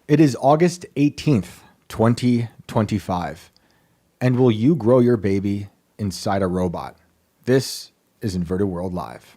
It is August 18th, 2025. And will you grow your baby inside a robot? This is Inverted World Live.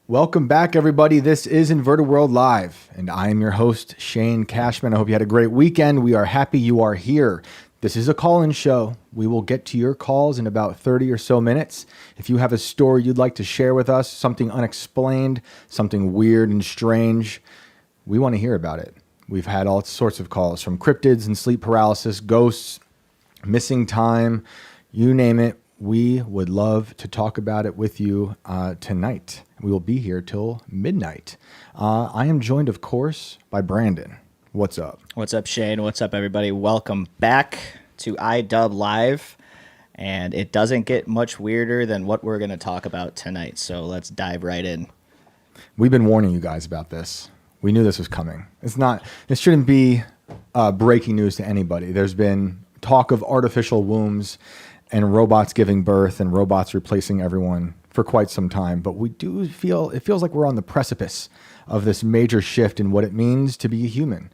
Welcome back, everybody. This is Inverted World Live, and I am your host, Shane Cashman. I hope you had a great weekend. We are happy you are here. This is a call-in show. We will get to your calls in about 30 or so minutes. If you have a story you'd like to share with us, something unexplained, something weird and strange, we want to hear about it. We've had all sorts of calls from cryptids and sleep paralysis, ghosts, missing time, you name it. We would love to talk about it with you tonight. We will be here till midnight. I am joined, of course, by Brandon. What's up? What's up, Shane? What's up, everybody? Welcome back to iDub Live. And it doesn't get much weirder than what we're going to talk about tonight. So let's dive right in. We've been warning you guys about this. We knew this was coming. It shouldn't be breaking news to anybody. There's been talk of artificial wombs and robots giving birth and robots replacing everyone for quite some time. But we do it feels like we're on the precipice of this major shift in what it means to be a human.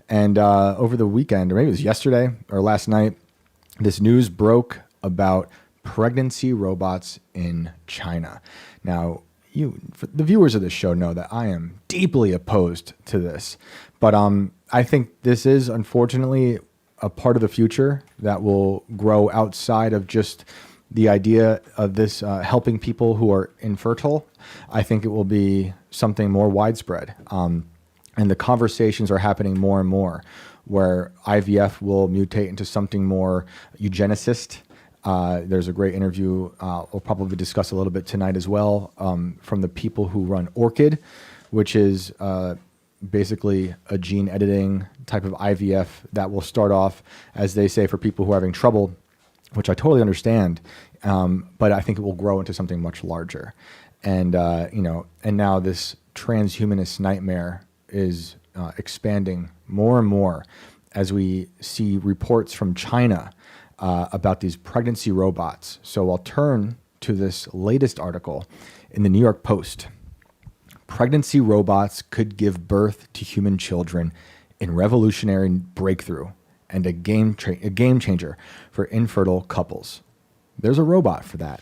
And over the weekend, or maybe it was yesterday or last night, this news broke about pregnancy robots in China. Now, the viewers of this show know that I am deeply opposed to this. But I think this is, unfortunately, a part of the future that will grow outside of just the idea of this helping people who are infertile. I think it will be something more widespread. And the conversations are happening more and more where IVF will mutate into something more eugenicist. There's a great interview we'll probably discuss a little bit tonight as well from the people who run Orchid, which is basically a gene editing type of IVF that will start off, as they say, for people who are having trouble, which I totally understand. But I think it will grow into something much larger. And, and now this transhumanist nightmare is expanding more and more as we see reports from China about these pregnancy robots. So I'll turn to this latest article in the New York Post. Pregnancy robots could give birth to human children in revolutionary breakthrough and a game changer for infertile couples. There's a robot for that.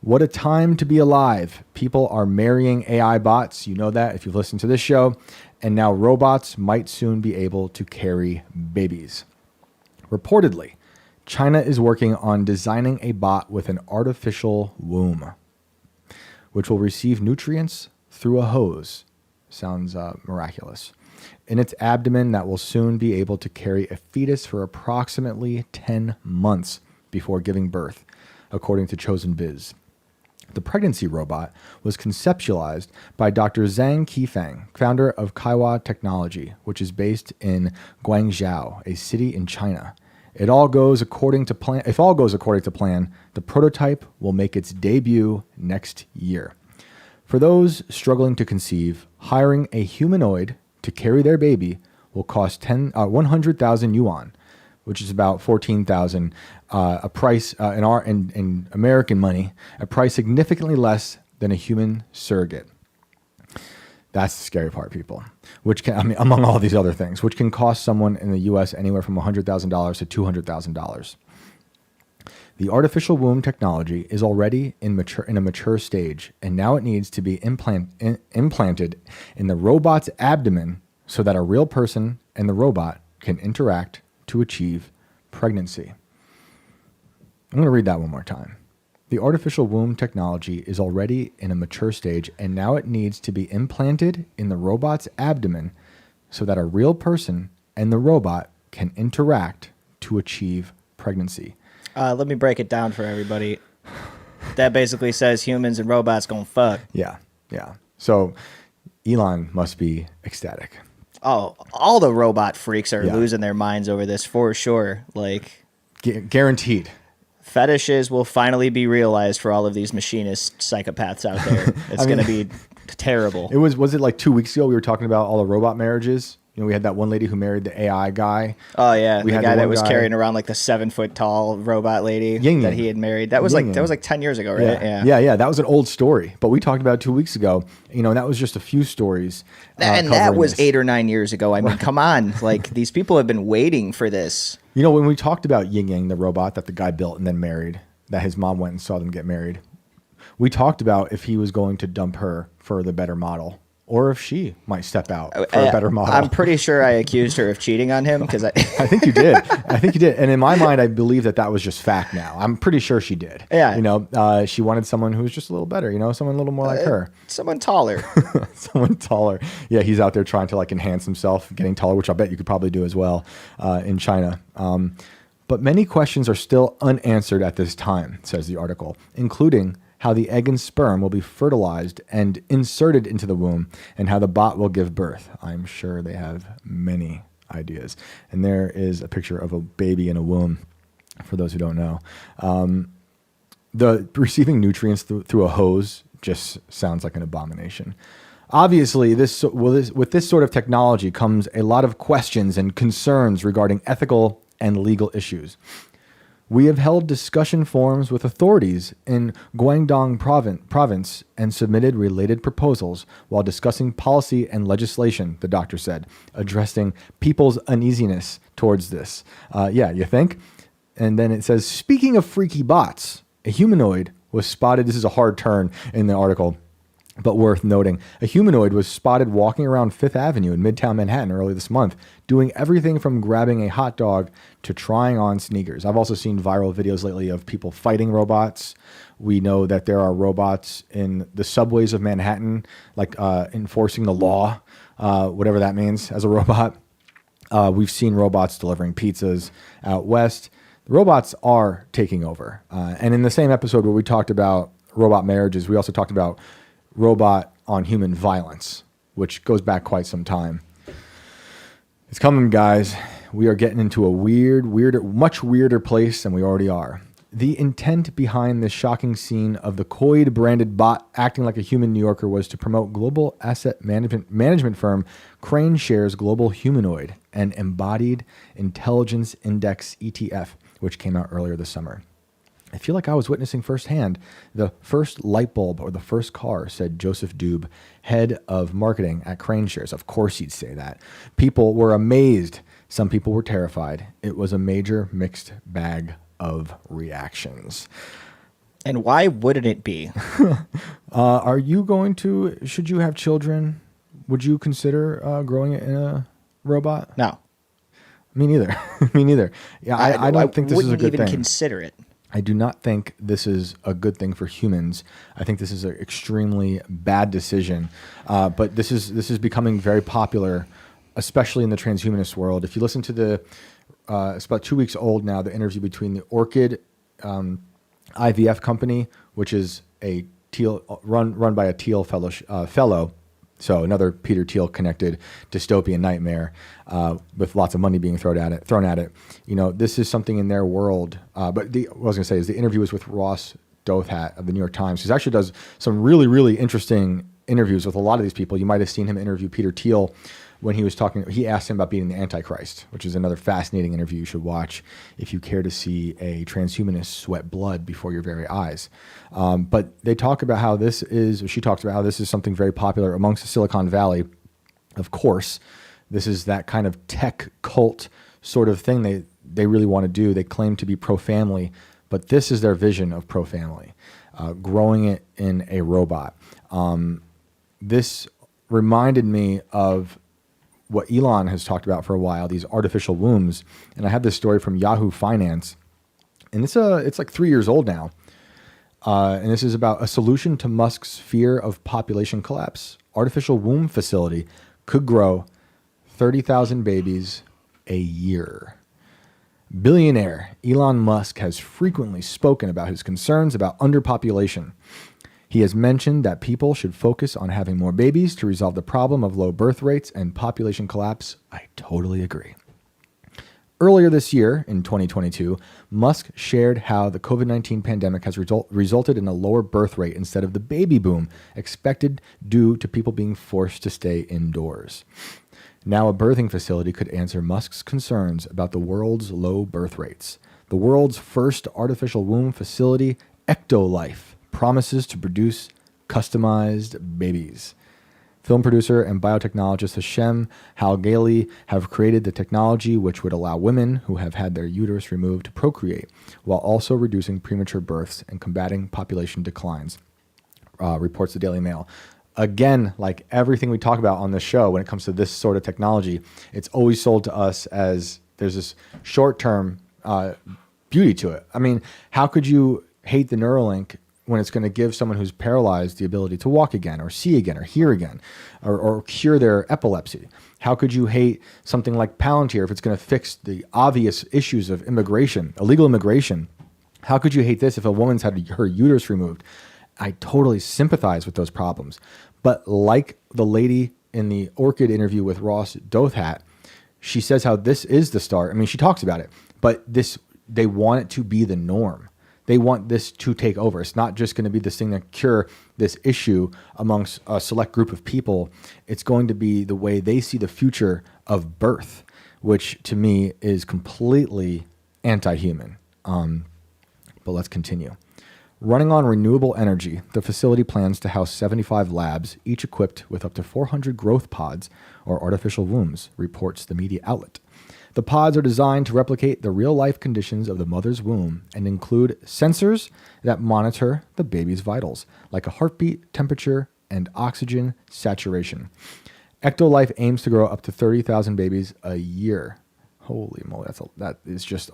What a time to be alive. People are marrying AI bots. You know that if you've listened to this show. And now robots might soon be able to carry babies. Reportedly, China is working on designing a bot with an artificial womb, which will receive nutrients through a hose. Sounds miraculous. In its abdomen that will soon be able to carry a fetus for approximately 10 months before giving birth, according to Chosen Biz. The pregnancy robot was conceptualized by Dr. Zhang Qifeng, founder of Kaiwa Technology, which is based in Guangzhou, a city in China. If all goes according to plan, the prototype will make its debut next year. For those struggling to conceive, hiring a humanoid to carry their baby will cost 100,000 yuan, which is about 14,000, a price in American money, a price significantly less than a human surrogate. That's the scary part, people. Among all these other things, which can cost someone in the U.S. anywhere from $100,000 to $200,000. The artificial womb technology is already in a mature stage, and now it needs to be implanted in the robot's abdomen so that a real person and the robot can interact to achieve pregnancy. I'm going to read that one more time. The artificial womb technology is already in a mature stage, and now it needs to be implanted in the robot's abdomen so that a real person and the robot can interact to achieve pregnancy. Let me break it down for everybody. That basically says humans and robots gonna fuck. Yeah. So Elon must be ecstatic. Oh, all the robot freaks are losing their minds over this for sure. Like, guaranteed. Fetishes will finally be realized for all of these machinist psychopaths out there. It's going to be terrible. Was it like 2 weeks ago we were talking about all the robot marriages? We had that one lady who married the AI guy. Oh yeah, We the had guy the that one was guy- carrying around like the 7 foot tall robot lady Ying that Yang. he had married. That was Ying that was Yang. like 10 years ago, right? Yeah. That was an old story, but we talked about it 2 weeks ago. And that was just a few stories. And that covering was this. 8 or 9 years ago. I mean, come on, like these people have been waiting for this. When we talked about Ying Yang, the robot that the guy built and then married, that his mom went and saw them get married, we talked about if he was going to dump her for the better model, or if she might step out for a better model. I'm pretty sure I accused her of cheating on him because I think you did. And in my mind, I believe that was just fact now. I'm pretty sure she did. Yeah. She wanted someone who was just a little better, someone a little more like her. someone taller. Someone taller. Yeah, he's out there trying to like enhance himself, getting taller, which I bet you could probably do as well in China. But many questions are still unanswered at this time, says the article, including how the egg and sperm will be fertilized and inserted into the womb, and how the bot will give birth. I'm sure they have many ideas. And there is a picture of a baby in a womb, for those who don't know. The receiving nutrients through a hose just sounds like an abomination. Obviously, with this sort of technology comes a lot of questions and concerns regarding ethical and legal issues. We have held discussion forums with authorities in Guangdong province and submitted related proposals while discussing policy and legislation, the doctor said, addressing people's uneasiness towards this. Yeah, you think? And then it says, speaking of freaky bots, a humanoid was spotted. This is a hard turn in the article, but worth noting. A humanoid was spotted walking around Fifth Avenue in Midtown Manhattan early this month, doing everything from grabbing a hot dog to trying on sneakers. I've also seen viral videos lately of people fighting robots. We know that there are robots in the subways of Manhattan, like enforcing the law, whatever that means as a robot. We've seen robots delivering pizzas out west. The robots are taking over. And in the same episode where we talked about robot marriages, we also talked about robot on human violence, which goes back quite some time. It's coming, guys. We are getting into a much weirder place than we already are. The intent behind this shocking scene of the Koid branded bot acting like a human New Yorker was to promote global asset management firm CraneShares Global Humanoid, an embodied intelligence index ETF, which came out earlier this summer. I feel like I was witnessing firsthand the first light bulb or the first car, said Joseph Dube, head of marketing at CraneShares. Of course he'd say that. People were amazed. Some people were terrified. It was a major mixed bag of reactions. And why wouldn't it be? Should you have children, would you consider growing it in a robot? No. Me neither. Me neither. Yeah, I don't think this is a good thing. I wouldn't even consider it. I do not think this is a good thing for humans. I think this is an extremely bad decision. But this is becoming very popular, especially in the transhumanist world. If you listen to it's about 2 weeks old now, the interview between the Orchid IVF company, which is a Thiel run by a Thiel fellow. So another Peter Thiel connected dystopian nightmare with lots of money being thrown at it. This is something in their world. But what I was going to say is the interview was with Ross Douthat of the New York Times, who actually does some really, really interesting interviews with a lot of these people. You might have seen him interview Peter Thiel when he was talking. He asked him about being the Antichrist, which is another fascinating interview you should watch if you care to see a transhumanist sweat blood before your very eyes. But she talks about how this is something very popular amongst the Silicon Valley. Of course, this is that kind of tech cult sort of thing they really want to do. They claim to be pro-family, but this is their vision of pro-family, growing it in a robot. This reminded me of what Elon has talked about for a while, these artificial wombs. And I have this story from Yahoo Finance, and it's like 3 years old now. And this is about a solution to Musk's fear of population collapse. Artificial womb facility could grow 30,000 babies a year. Billionaire Elon Musk has frequently spoken about his concerns about underpopulation. He has mentioned that people should focus on having more babies to resolve the problem of low birth rates and population collapse. I totally agree. Earlier this year, in 2022, Musk shared how the COVID-19 pandemic has resulted in a lower birth rate instead of the baby boom expected due to people being forced to stay indoors. Now a birthing facility could answer Musk's concerns about the world's low birth rates. The world's first artificial womb facility, Ectolife, promises to produce customized babies. Film producer and biotechnologist Hashem Halgali have created the technology which would allow women who have had their uterus removed to procreate, while also reducing premature births and combating population declines, reports the Daily Mail. Again, like everything we talk about on this show, when it comes to this sort of technology, it's always sold to us as there's this short-term beauty to it. I mean, how could you hate the Neuralink when it's going to give someone who's paralyzed the ability to walk again or see again or hear again or cure their epilepsy? How could you hate something like Palantir if it's going to fix the obvious issues of immigration, illegal immigration? How could you hate this if a woman's had her uterus removed? I totally sympathize with those problems. But like the lady in the Orchid interview with Ross Douthat, she says how this is the start. I mean, she talks about it, but they want it to be the norm. They want this to take over. It's not just going to be this thing that cure this issue amongst a select group of people. It's going to be the way they see the future of birth, which to me is completely anti-human. But let's continue. Running on renewable energy, the facility plans to house 75 labs, each equipped with up to 400 growth pods or artificial wombs, reports the media outlet. The pods are designed to replicate the real-life conditions of the mother's womb and include sensors that monitor the baby's vitals, like a heartbeat, temperature, and oxygen saturation. Ectolife aims to grow up to 30,000 babies a year. Holy moly, that is just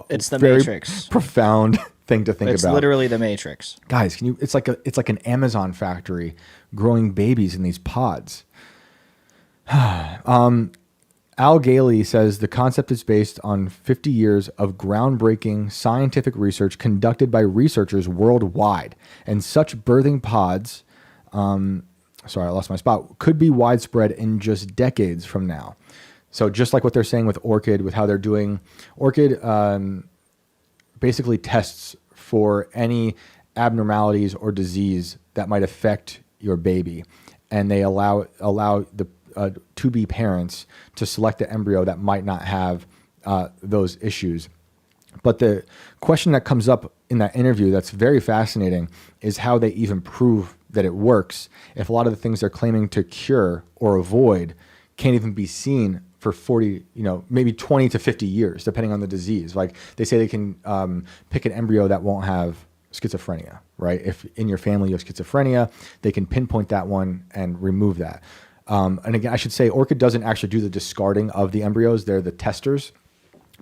It's the very Matrix. profound thing to think It's about. literally the Matrix. Guys, it's like an Amazon factory growing babies in these pods. Al Galey says the concept is based on 50 years of groundbreaking scientific research conducted by researchers worldwide, and such birthing pods, sorry, I lost my spot, could be widespread in just decades from now. So just like what they're saying with Orchid, with how they're doing, Orchid basically tests for any abnormalities or disease that might affect your baby, and they allow the to-be parents to select the embryo that might not have those issues. But the question that comes up in that interview that's very fascinating is how they even prove that it works if a lot of the things they're claiming to cure or avoid can't even be seen for 40, maybe 20 to 50 years, depending on the disease. Like they say they can pick an embryo that won't have schizophrenia, right? If in your family you have schizophrenia, they can pinpoint that one and remove that. And again, I should say Orchid doesn't actually do the discarding of the embryos. They're the testers,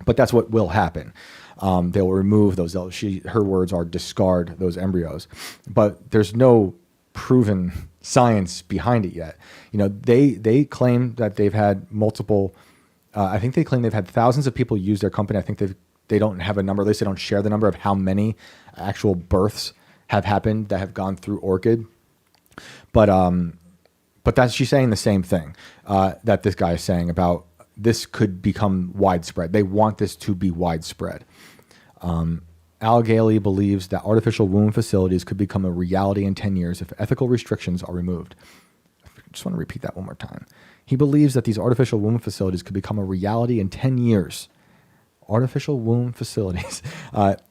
but that's what will happen. They'll remove those. Her words are discard those embryos, but there's no proven science behind it yet. They claim that they've had multiple, I think they claim they've had thousands of people use their company. I think they don't have a number. At least they don't share the number of how many actual births have happened that have gone through Orchid. But she's saying the same thing that this guy is saying about this could become widespread. They want this to be widespread. Al Galey believes that artificial womb facilities could become a reality in 10 years if ethical restrictions are removed. I just want to repeat that one more time. He believes that these artificial womb facilities could become a reality in 10 years. Artificial womb facilities,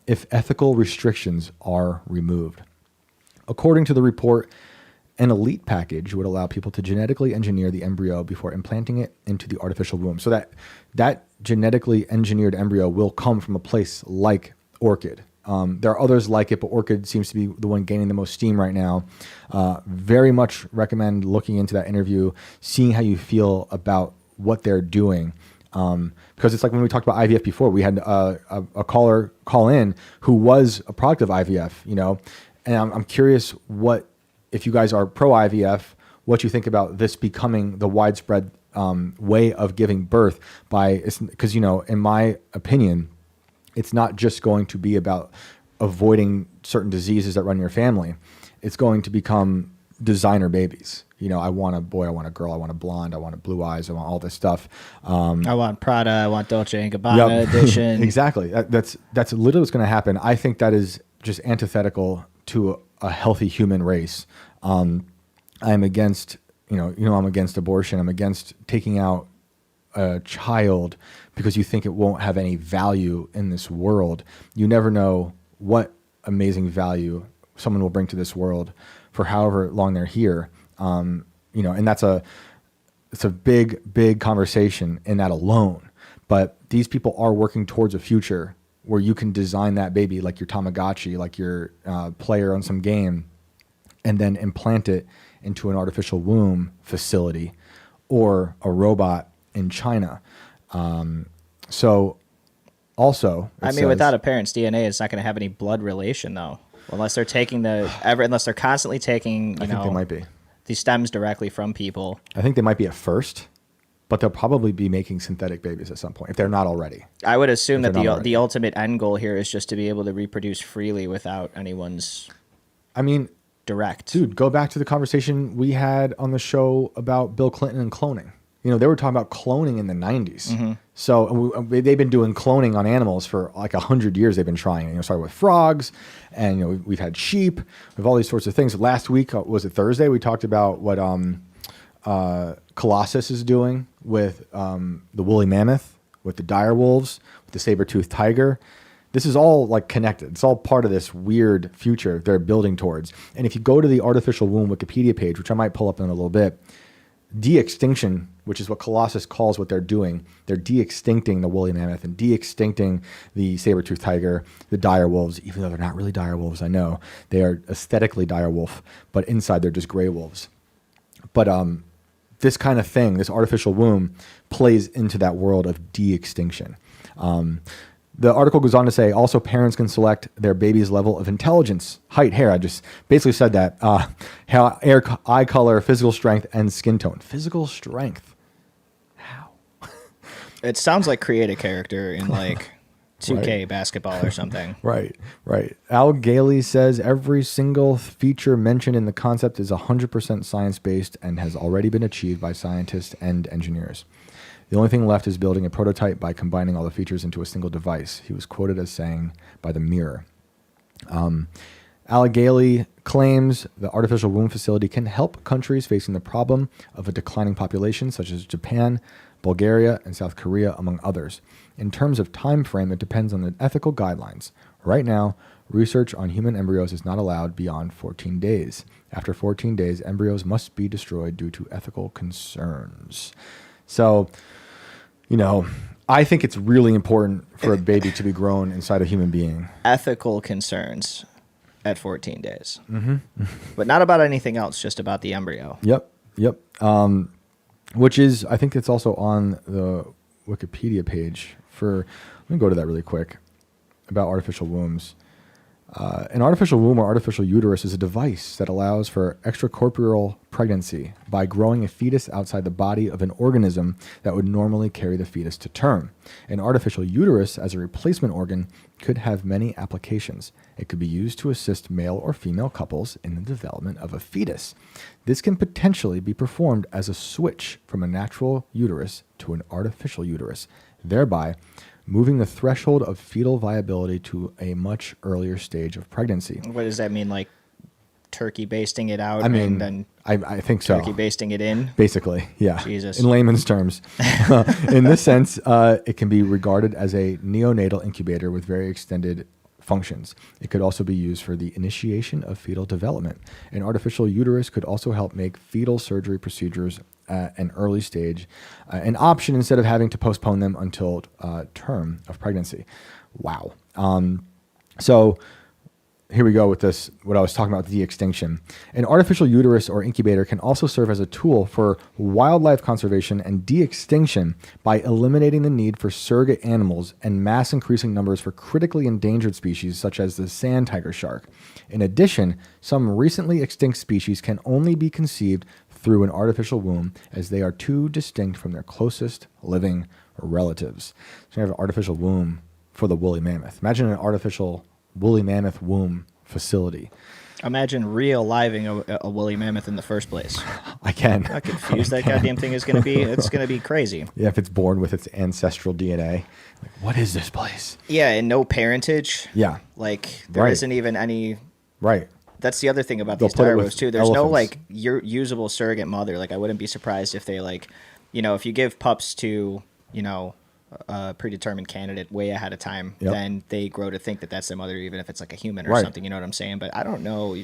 if ethical restrictions are removed. According to the report, an elite package would allow people to genetically engineer the embryo before implanting it into the artificial womb. So that genetically engineered embryo will come from a place like Orchid. There are others like it, but Orchid seems to be the one gaining the most steam right now. Very much recommend looking into that interview, seeing how you feel about what they're doing. Because it's like when we talked about IVF before, we had a caller call in who was a product of IVF, and I'm curious if you guys are pro IVF, what you think about this becoming the widespread way of giving birth because, in my opinion, it's not just going to be about avoiding certain diseases that run your family. It's going to become designer babies. I want a boy, I want a girl, I want a blonde, I want blue eyes, I want all this stuff. I want Prada, I want Dolce & Gabbana edition. Exactly. That's literally what's going to happen. I think that is just antithetical to a healthy human race. I'm against, I'm against abortion. I'm against taking out a child because you think it won't have any value in this world. You never know what amazing value someone will bring to this world for however long they're here. And it's a big conversation in that alone. But these people are working towards a future where you can design that baby like your Tamagotchi, like your player on some game, and then implant it into an artificial womb facility or a robot in China. So also, without a parent's DNA, it's not going to have any blood relation though, unless they're unless they're constantly taking, I think they might be. these stems directly from people. I think they might be at first, but they'll probably be making synthetic babies at some point if they're not already. I would assume that the ultimate end goal here is just to be able to reproduce freely without anyone's. Direct. Dude, go back to the conversation we had on the show about Bill Clinton and cloning. They were talking about cloning in the 90s. Mm-hmm. So they've been doing cloning on animals for like 100 years. They've been trying. Started with frogs, and we've had sheep. We have all these sorts of things. Last week, was it Thursday? We talked about what Colossus is doing with the woolly mammoth, with the dire wolves, with the saber-toothed tiger. This is all like connected. It's all part of this weird future they're building towards. And if you go to the artificial womb Wikipedia page, which I might pull up in a little bit, de-extinction, which is what Colossus calls what they're doing. They're de-extincting the woolly mammoth and de-extincting the saber-toothed tiger, the dire wolves, even though they're not really dire wolves, I know. They are aesthetically dire wolf, but inside they're just gray wolves. But this kind of thing, this artificial womb, plays into that world of de-extinction. The article goes on to say, also parents can select their baby's level of intelligence, height, hair. I just basically said that. Eye color, physical strength, and skin tone. Physical strength. How? It sounds like create a character in like 2K basketball or something. Right. Al Galey says every single feature mentioned in the concept is 100% science-based and has already been achieved by scientists and engineers. The only thing left is building a prototype by combining all the features into a single device, he was quoted as saying by the Mirror. Galey claims the artificial womb facility can help countries facing the problem of a declining population, such as Japan, Bulgaria, and South Korea, among others. In terms of time frame, it depends on the ethical guidelines. Right now, research on human embryos is not allowed beyond 14 days. After 14 days, embryos must be destroyed due to ethical concerns. So, I think it's really important for a baby to be grown inside a human being. Ethical concerns at 14 days. Mm-hmm. But not about anything else, just about the embryo. Yep. Which is, I think it's also on the Wikipedia page let me go to that really quick, about artificial wombs. An artificial womb or artificial uterus is a device that allows for extracorporeal pregnancy by growing a fetus outside the body of an organism that would normally carry the fetus to term. An artificial uterus as a replacement organ could have many applications. It could be used to assist male or female couples in the development of a fetus. This can potentially be performed as a switch from a natural uterus to an artificial uterus, thereby moving the threshold of fetal viability to a much earlier stage of pregnancy. What does that mean? Like turkey basting it out? I think so. Turkey basting it in? Basically, yeah. Jesus. In layman's terms. In this sense, it can be regarded as a neonatal incubator with very extended functions. It could also be used for the initiation of fetal development. An artificial uterus could also help make fetal surgery procedures at an early stage an option instead of having to postpone them until term of pregnancy. Wow. So here we go with this, what I was talking about, de-extinction. An artificial uterus or incubator can also serve as a tool for wildlife conservation and de-extinction by eliminating the need for surrogate animals and mass increasing numbers for critically endangered species such as the sand tiger shark. In addition, some recently extinct species can only be conceived through an artificial womb as they are too distinct from their closest living relatives. So you have an artificial womb for the woolly mammoth. Imagine an artificial woolly mammoth womb facility. Imagine real-living a woolly mammoth in the first place. I can. How confused that goddamn thing is going to be. It's going to be crazy. Yeah, if it's born with its ancestral DNA. Like, what is this place? Yeah, and no parentage. Yeah. Like, there isn't even any... Right. that's the other thing about They'll these put it direwolves with too. There's no elephants. like usable surrogate mother. Like I wouldn't be surprised if they like, if you give pups to, a predetermined candidate way ahead of time, Yep. then they grow to think that that's their mother, even if it's like a human or Right. something. You know what I'm saying? But I don't know.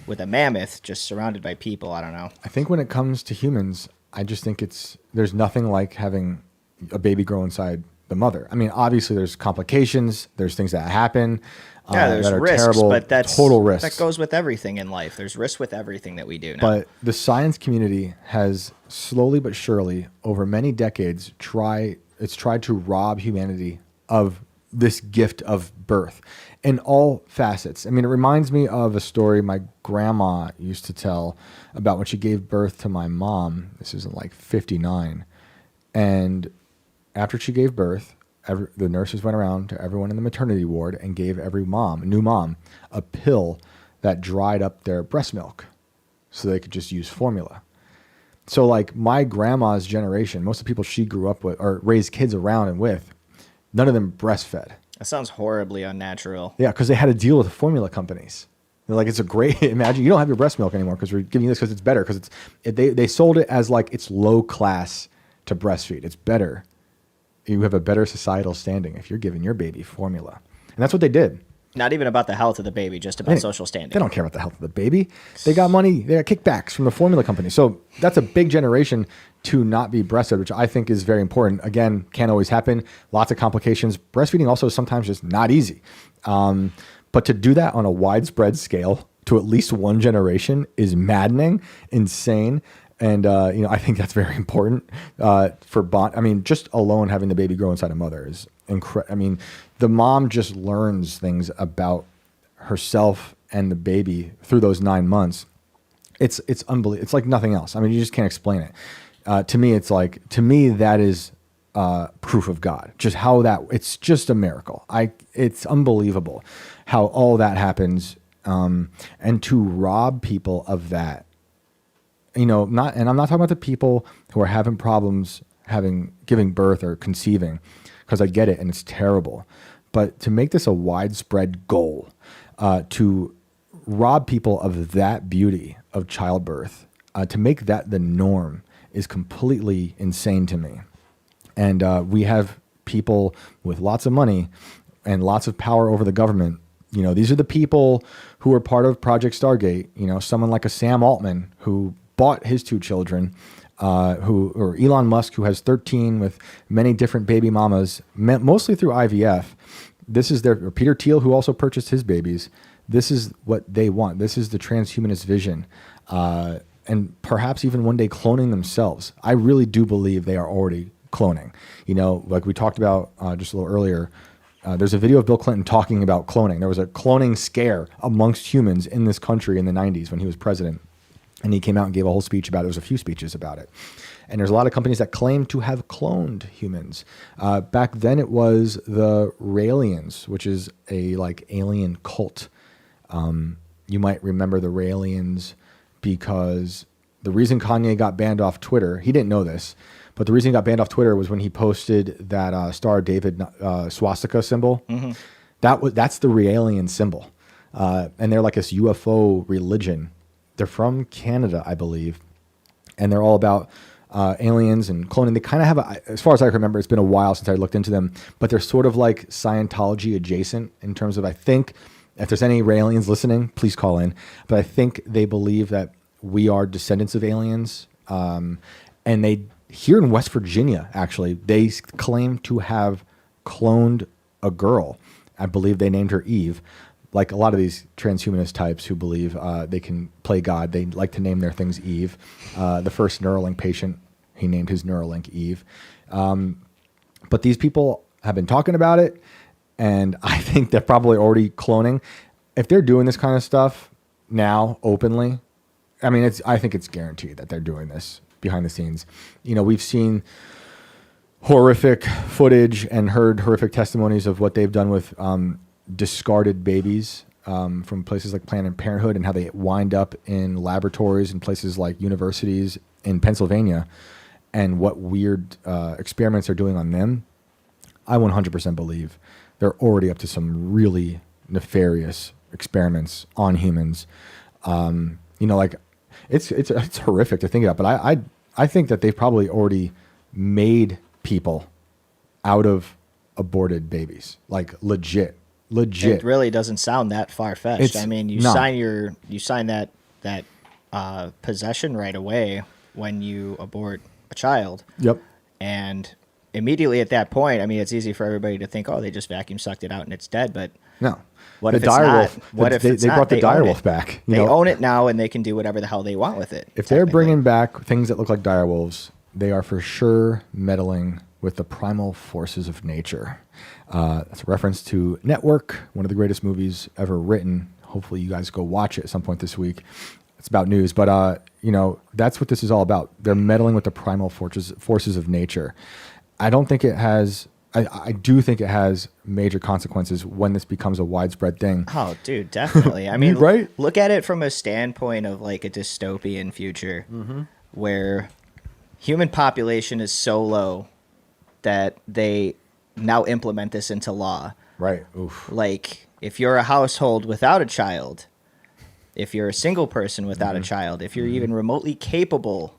With a mammoth just surrounded by people, I don't know. I think when it comes to humans, I just think there's nothing like having a baby grow inside the mother. I mean, obviously there's complications, there's things that happen. Yeah, there's that are risks, terrible, but that's total risks. that goes with everything in life. There's risk with everything that we do now. But the science community has slowly but surely, over many decades, tried to rob humanity of this gift of birth in all facets. I mean, it reminds me of a story my grandma used to tell about when she gave birth to my mom. This is in like 59. And after she gave birth, the nurses went around to everyone in the maternity ward and gave every new mom, a pill that dried up their breast milk so they could just use formula. So like my grandma's generation, most of the people she grew up with or raised kids around and with, none of them breastfed. That sounds horribly unnatural. Yeah, because they had to deal with the formula companies. They're like, it's a great, imagine you don't have your breast milk anymore because we're giving you this because it's better. Because they sold it as like it's low class to breastfeed. It's better. You have a better societal standing if you're giving your baby formula. And that's what they did. Not even about the health of the baby, just about social standing. They don't care about the health of the baby. They got money. They got kickbacks from the formula company. So that's a big generation to not be breastfed, which I think is very important. Again, can't always happen. Lots of complications. Breastfeeding also sometimes just not easy. But to do that on a widespread scale to at least one generation is maddening, insane. And, I think that's very important for bond. I mean, just alone having the baby grow inside a mother is incredible. I mean, the mom just learns things about herself and the baby through those 9 months. It's unbelievable. It's like nothing else. I mean, you just can't explain it. To me, that is proof of God. Just how it's just a miracle. It's unbelievable how all that happens. And to rob people of that, and I'm not talking about the people who are having problems giving birth or conceiving, because I get it and it's terrible. But to make this a widespread goal, to rob people of that beauty of childbirth, to make that the norm is completely insane to me. And we have people with lots of money and lots of power over the government. These are the people who are part of Project Stargate. Someone like a Sam Altman who bought his 2 children, or Elon Musk, who has 13 with many different baby mamas, mostly through IVF. This is or Peter Thiel, who also purchased his babies. This is what they want. This is the transhumanist vision. And perhaps even one day cloning themselves. I really do believe they are already cloning. Like we talked about just a little earlier, there's a video of Bill Clinton talking about cloning. There was a cloning scare amongst humans in this country in the 90s when he was president. And he came out and gave a whole speech about it. There was a few speeches about it. And there's a lot of companies that claim to have cloned humans. Back then it was the Raelians, which is a alien cult. You might remember the Raelians because the reason Kanye got banned off Twitter, he didn't know this, but the reason he got banned off Twitter was when he posted that Star of David swastika symbol. Mm-hmm. That's the Raelian symbol. And they're like this UFO religion. They're from Canada, I believe, and they're all about aliens and cloning. They kind of have, as far as I remember, it's been a while since I looked into them, but they're sort of like Scientology adjacent in terms of, I think, if there's any aliens listening, please call in. But I think they believe that we are descendants of aliens. And they, here in West Virginia, actually, they claim to have cloned a girl. I believe they named her Eve. Like a lot of these transhumanist types who believe they can play God, they like to name their things Eve. The first Neuralink patient, he named his Neuralink Eve. But these people have been talking about it, and I think they're probably already cloning. If they're doing this kind of stuff now openly, I think it's guaranteed that they're doing this behind the scenes. We've seen horrific footage and heard horrific testimonies of what they've done with discarded babies from places like Planned Parenthood, and how they wind up in laboratories and places like universities in Pennsylvania, and what weird experiments they're doing on them. I 100% believe they're already up to some really nefarious experiments on humans. Like it's horrific to think about, but I think that they've probably already made people out of aborted babies, like legit. It really doesn't sound that far-fetched. It's I mean, you not. sign that possession right away when you abort a child. Yep. And immediately at that point, I mean, it's easy for everybody to think, oh, they just vacuum sucked it out and it's dead. But No. what The if it's dire not? wolf, What if it's they not? brought the They dire own wolf it. back. They own it now, and they can do whatever the hell they want with it. If they're technically. bringing back things that look like dire wolves, they are for sure meddling with the primal forces of nature. That's a reference to Network, one of the greatest movies ever written. Hopefully you guys go watch it at some point this week. It's about news, but that's what this is all about. They're meddling with the primal forces of nature. I don't think it has. I do think it has major consequences when this becomes a widespread thing. Oh, dude, definitely. I mean, Right? Look at it from a standpoint of like a dystopian future where human population is so low that they now implement this into law. Right. Oof. Like, if you're a household without a child, if you're a single person without a child, if you're even remotely capable,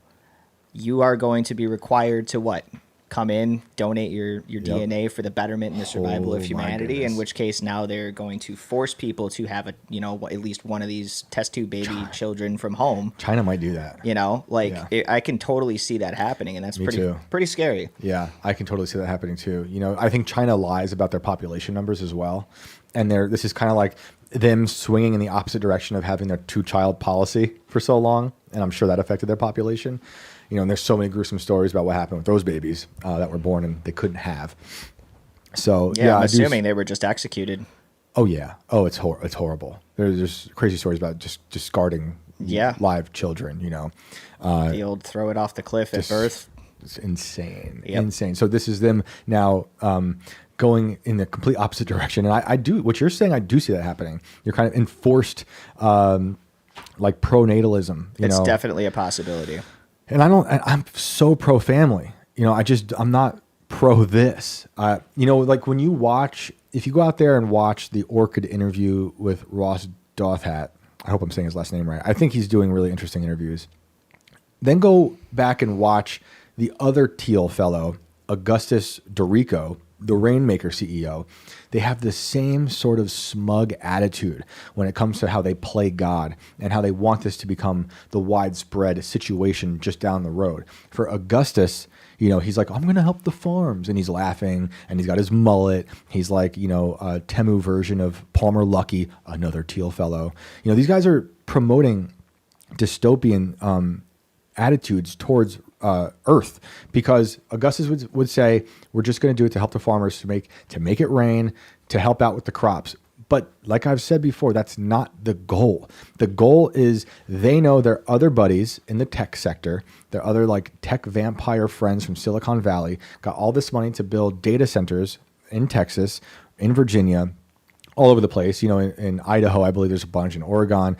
you are going to be required to what? Come in, donate your DNA for the betterment and the survival Oh, of my humanity, in goodness. which case now they're going to force people to have at least one of these test tube baby children from home. China might do that. Yeah. I can totally see that happening, and that's Me too. pretty scary. Yeah, I can totally see that happening too. I think China lies about their population numbers as well. And this is kind of like them swinging in the opposite direction of having their two-child policy for so long. And I'm sure that affected their population. And there's so many gruesome stories about what happened with those babies that were born and they couldn't have. So, Yeah, I'm I do assuming they were just executed. Oh, yeah. Oh, it's horrible. There's crazy stories about just discarding live children, The old throw it off the cliff at birth. It's insane. Yep. Insane. So this is them now going in the complete opposite direction. And I do, what you're saying, I do see that happening. You're kind of enforced like pronatalism. It's definitely a possibility. And I'm so pro family. I'm not pro this. Like when if you go out there and watch the Orchid interview with Ross Douthat, I hope I'm saying his last name right. I think he's doing really interesting interviews. Then go back and watch the other Teal fellow, Augustus Dorico, the Rainmaker CEO. They have the same sort of smug attitude when it comes to how they play God and how they want this to become the widespread situation just down the road. For Augustus, he's like, I'm going to help the farms. And he's laughing and he's got his mullet. He's like, a Temu version of Palmer Luckey, another Teal fellow. These guys are promoting dystopian attitudes towards Earth, because Augustus would say, we're just going to do it to help the farmers, to make it rain, to help out with the crops. But like I've said before, that's not the goal. The goal is they know their other buddies in the tech sector, their other like tech vampire friends from Silicon Valley, got all this money to build data centers in Texas, in Virginia, all over the place. In Idaho, I believe there's a bunch, in Oregon.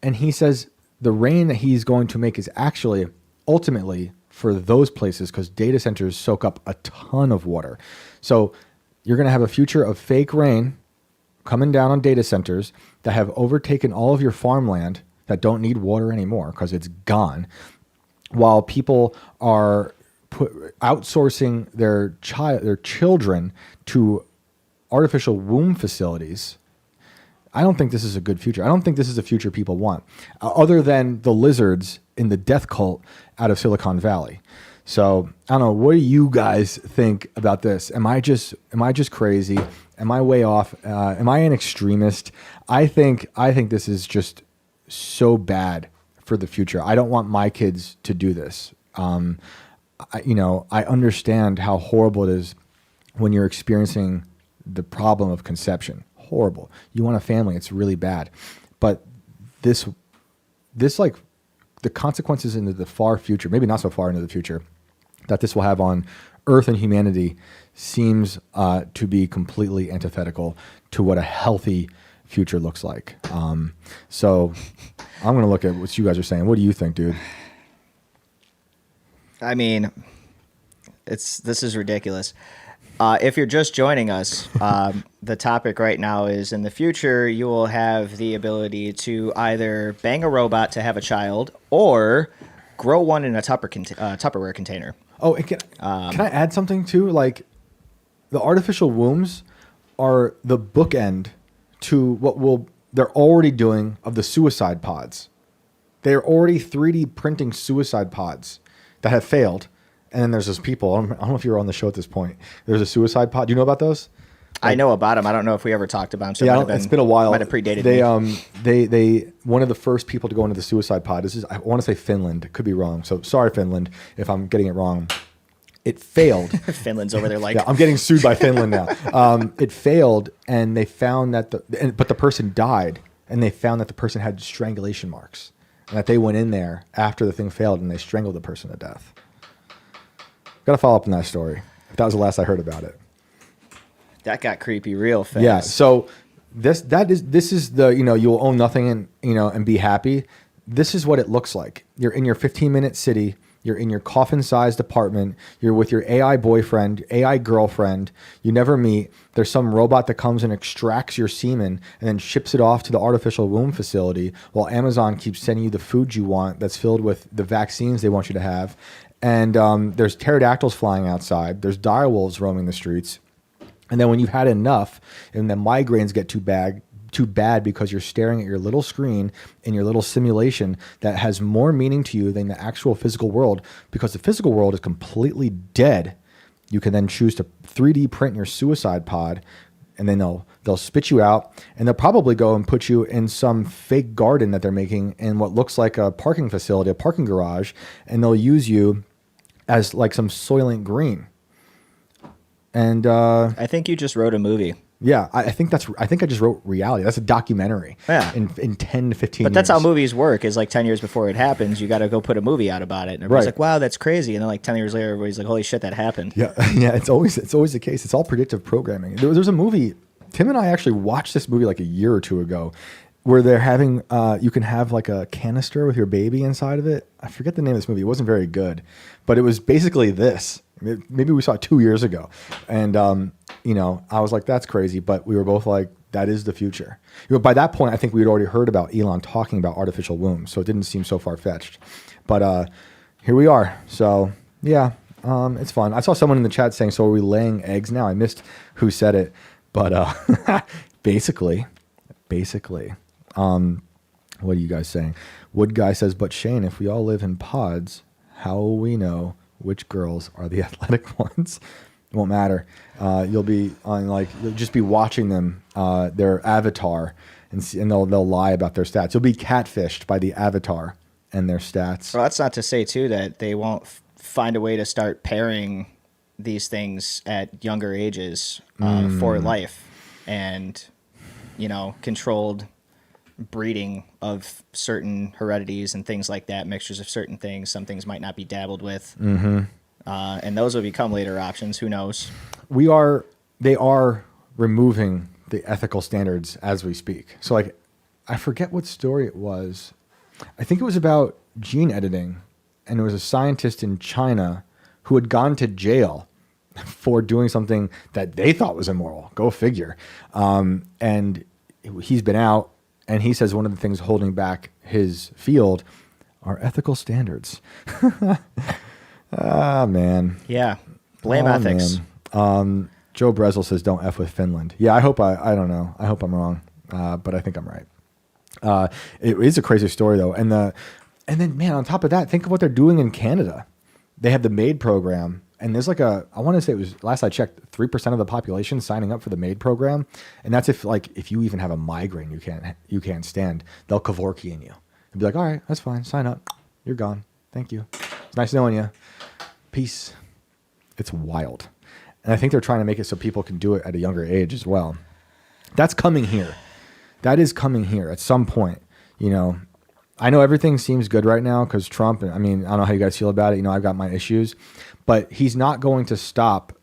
And he says the rain that he's going to make is actually ultimately for those places, because data centers soak up a ton of water. So you're going to have a future of fake rain coming down on data centers that have overtaken all of your farmland that don't need water anymore because it's gone, while people are outsourcing their children to artificial womb facilities. I don't think this is a good future. I don't think this is a future people want, other than the lizards in the death cult out of Silicon Valley. So I don't know. What do you guys think about this? Am I just crazy? Am I way off? Am I an extremist? I think this is just so bad for the future. I don't want my kids to do this. I understand how horrible it is when you're experiencing the problem of conception. Horrible. You want a family. It's really bad. But this like the consequences into the far future, maybe not so far into the future, that this will have on Earth and humanity seems to be completely antithetical to what a healthy future looks like. So I'm going to look at what you guys are saying. What do you think, dude? I mean, this is ridiculous. If you're just joining us, the topic right now is in the future, you will have the ability to either bang a robot to have a child or grow one in a Tupperware container. Oh, and can I add something too? Like, the artificial wombs are the bookend to what they're already doing of the suicide pods. They're already 3D printing suicide pods that have failed. And then there's those people. I don't know if you were on the show at this point. There's a suicide pod. Do you know about those? I know about them. I don't know if we ever talked about them. So yeah, it's been a while. Might have predated me. They one of the first people to go into the suicide pod. This is, I want to say Finland. It could be wrong. So sorry, Finland, if I'm getting it wrong. It failed. Finland's over there like... Yeah, I'm getting sued by Finland now. It failed, and they found that but the person died, and they found that the person had strangulation marks, and that they went in there after the thing failed, and they strangled the person to death. Got to follow up on that story. That was the last I heard about it. That got creepy real fast. Yeah. So this is the, you'll own nothing and and be happy. This is what it looks like. You're in your 15-minute city. You're in your coffin-sized apartment. You're with your AI boyfriend, AI girlfriend. You never meet. There's some robot that comes and extracts your semen and then ships it off to the artificial womb facility while Amazon keeps sending you the food you want that's filled with the vaccines they want you to have. And there's pterodactyls flying outside. There's direwolves roaming the streets. And then when you've had enough and the migraines get too bad because you're staring at your little screen in your little simulation that has more meaning to you than the actual physical world, because the physical world is completely dead, you can then choose to 3D print your suicide pod, and then they'll spit you out, and they'll probably go and put you in some fake garden that they're making in what looks like a parking facility, a parking garage, and they'll use you as like some Soylent Green. And I think you just wrote a movie. Yeah, I think I just wrote reality. That's a documentary. Yeah. In 10 to 15 years. But that's how movies work, is like 10 years before it happens, you got to go put a movie out about it. And everybody's like, wow, that's crazy. And then like 10 years later, everybody's like, holy shit, that happened. Yeah, yeah, it's always the case. It's all predictive programming. There's a movie, Tim and I actually watched this movie like a year or two ago, where they're having, you can have like a canister with your baby inside of it. I forget the name of this movie. It wasn't very good, but it was basically this. Maybe we saw it 2 years ago. And, I was like, that's crazy. But we were both like, that is the future. By that point, I think we had already heard about Elon talking about artificial wombs. So it didn't seem so far-fetched. But here we are. So, yeah, it's fun. I saw someone in the chat saying, so are we laying eggs now? I missed who said it. But basically, what are you guys saying? Wood Guy says, but Shane, if we all live in pods, how will we know which girls are the athletic ones? It won't matter. You'll be you'll just be watching them, their avatar, and they'll lie about their stats. You'll be catfished by the avatar and their stats. Well, that's not to say too that they won't find a way to start pairing these things at younger ages for life, and controlled breeding of certain heredities and things like that, mixtures of certain things. Some things might not be dabbled with. Mm-hmm. And those will become later options. Who knows? They are removing the ethical standards as we speak. So like, I forget what story it was. I think it was about gene editing, and there was a scientist in China who had gone to jail for doing something that they thought was immoral. Go figure. And he's been out, and he says one of the things holding back his field are ethical standards. Ah, man. Yeah. Blame ethics. Man. Joe Brezel says, don't F with Finland. Yeah, I don't know. I hope I'm wrong. But I think I'm right. It is a crazy story though. And then man, on top of that, think of what they're doing in Canada. They have the MAID program, and there's like I want to say it was, last I checked, 3% of the population signing up for the MAID program. And that's if you even have a migraine you can't stand, they'll Kevorkian in you. They'll be like, all right, that's fine. Sign up. You're gone. Thank you. It's nice knowing you. Peace. It's wild. And I think they're trying to make it so people can do it at a younger age as well. That's coming here. That is coming here at some point. I know everything seems good right now because Trump, I don't know how you guys feel about it. I've got my issues, but he's not going to stop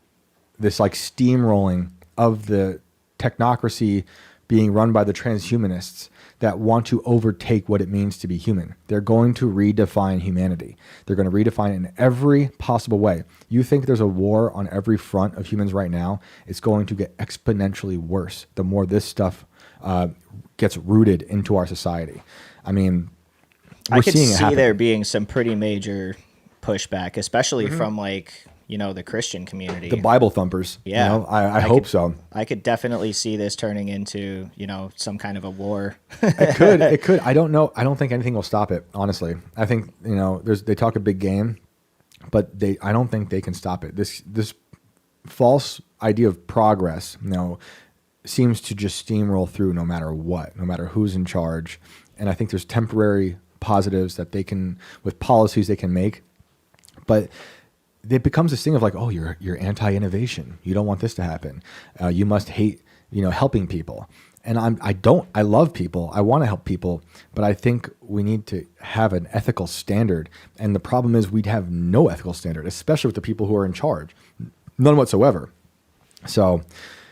this like steamrolling of the technocracy being run by the transhumanists that want to overtake what it means to be human. They're going to redefine humanity. They're going to redefine it in every possible way. You think there's a war on every front of humans right now? It's going to get exponentially worse the more this stuff gets rooted into our society. I mean, I could seeing it see happen. there being some pretty major pushback, especially from like, you know, the Christian community. The Bible thumpers. Yeah. You know, I hope so. I could definitely see this turning into, you know, some kind of a war. It could. I don't know. I don't think anything will stop it, honestly. I think, you know, they talk a big game, but I don't think they can stop it. This false idea of progress, you know, seems to just steamroll through no matter what, no matter who's in charge. And I think there's temporary positives that they can, with policies they can make, but it becomes this thing of like, oh, you're anti-innovation. You don't want this to happen. You must hate, you know, helping people. And I love people. I want to help people, but I think we need to have an ethical standard. And the problem is we'd have no ethical standard, especially with the people who are in charge. None whatsoever. So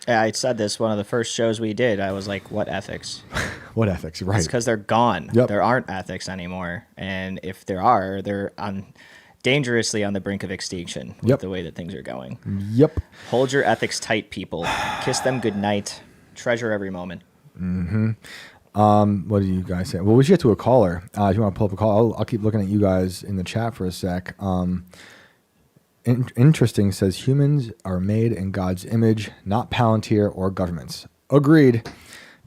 Yeah, I said this one of the first shows we did. I was like, what ethics? what ethics? Right. It's because they're gone. Yep. There aren't ethics anymore. And if there are, they're dangerously on the brink of extinction with the way that things are going. Yep. Hold your ethics tight, people. Kiss them goodnight. Treasure every moment. What do you guys say? Well, we should get to a caller. If you want to pull up a call, I'll keep looking at you guys in the chat for a sec. Interesting says humans are made in God's image, not Palantir or governments. Agreed.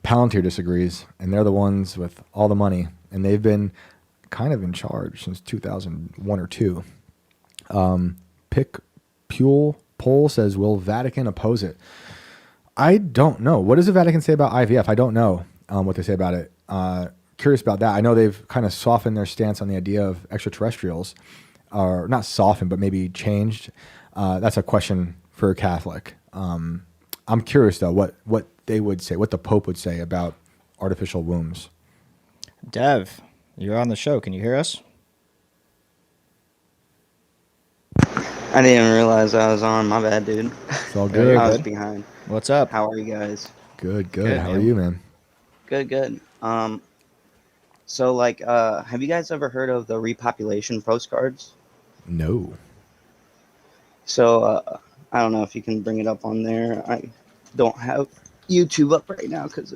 Palantir disagrees, and they're the ones with all the money, and they've been kind of in charge since 2001 or 2. Pick Poll says, will Vatican oppose it? I don't know. What does the Vatican say about IVF? I don't know what they say about it. Curious about that. I know they've kind of softened their stance on the idea of extraterrestrials, or not softened, but maybe changed. That's a question for a Catholic. I'm curious though what they would say, what the Pope would say about artificial wombs. Dev, you're on the show. Can you hear us? I didn't even realize I was on. My bad, dude. It's all good. I was behind. What's up? How are you guys? Good. Good, How man. are you, man? Good. So like, have you guys ever heard of the repopulation postcards? No. So, I don't know if you can bring it up on there. I don't have YouTube up right now because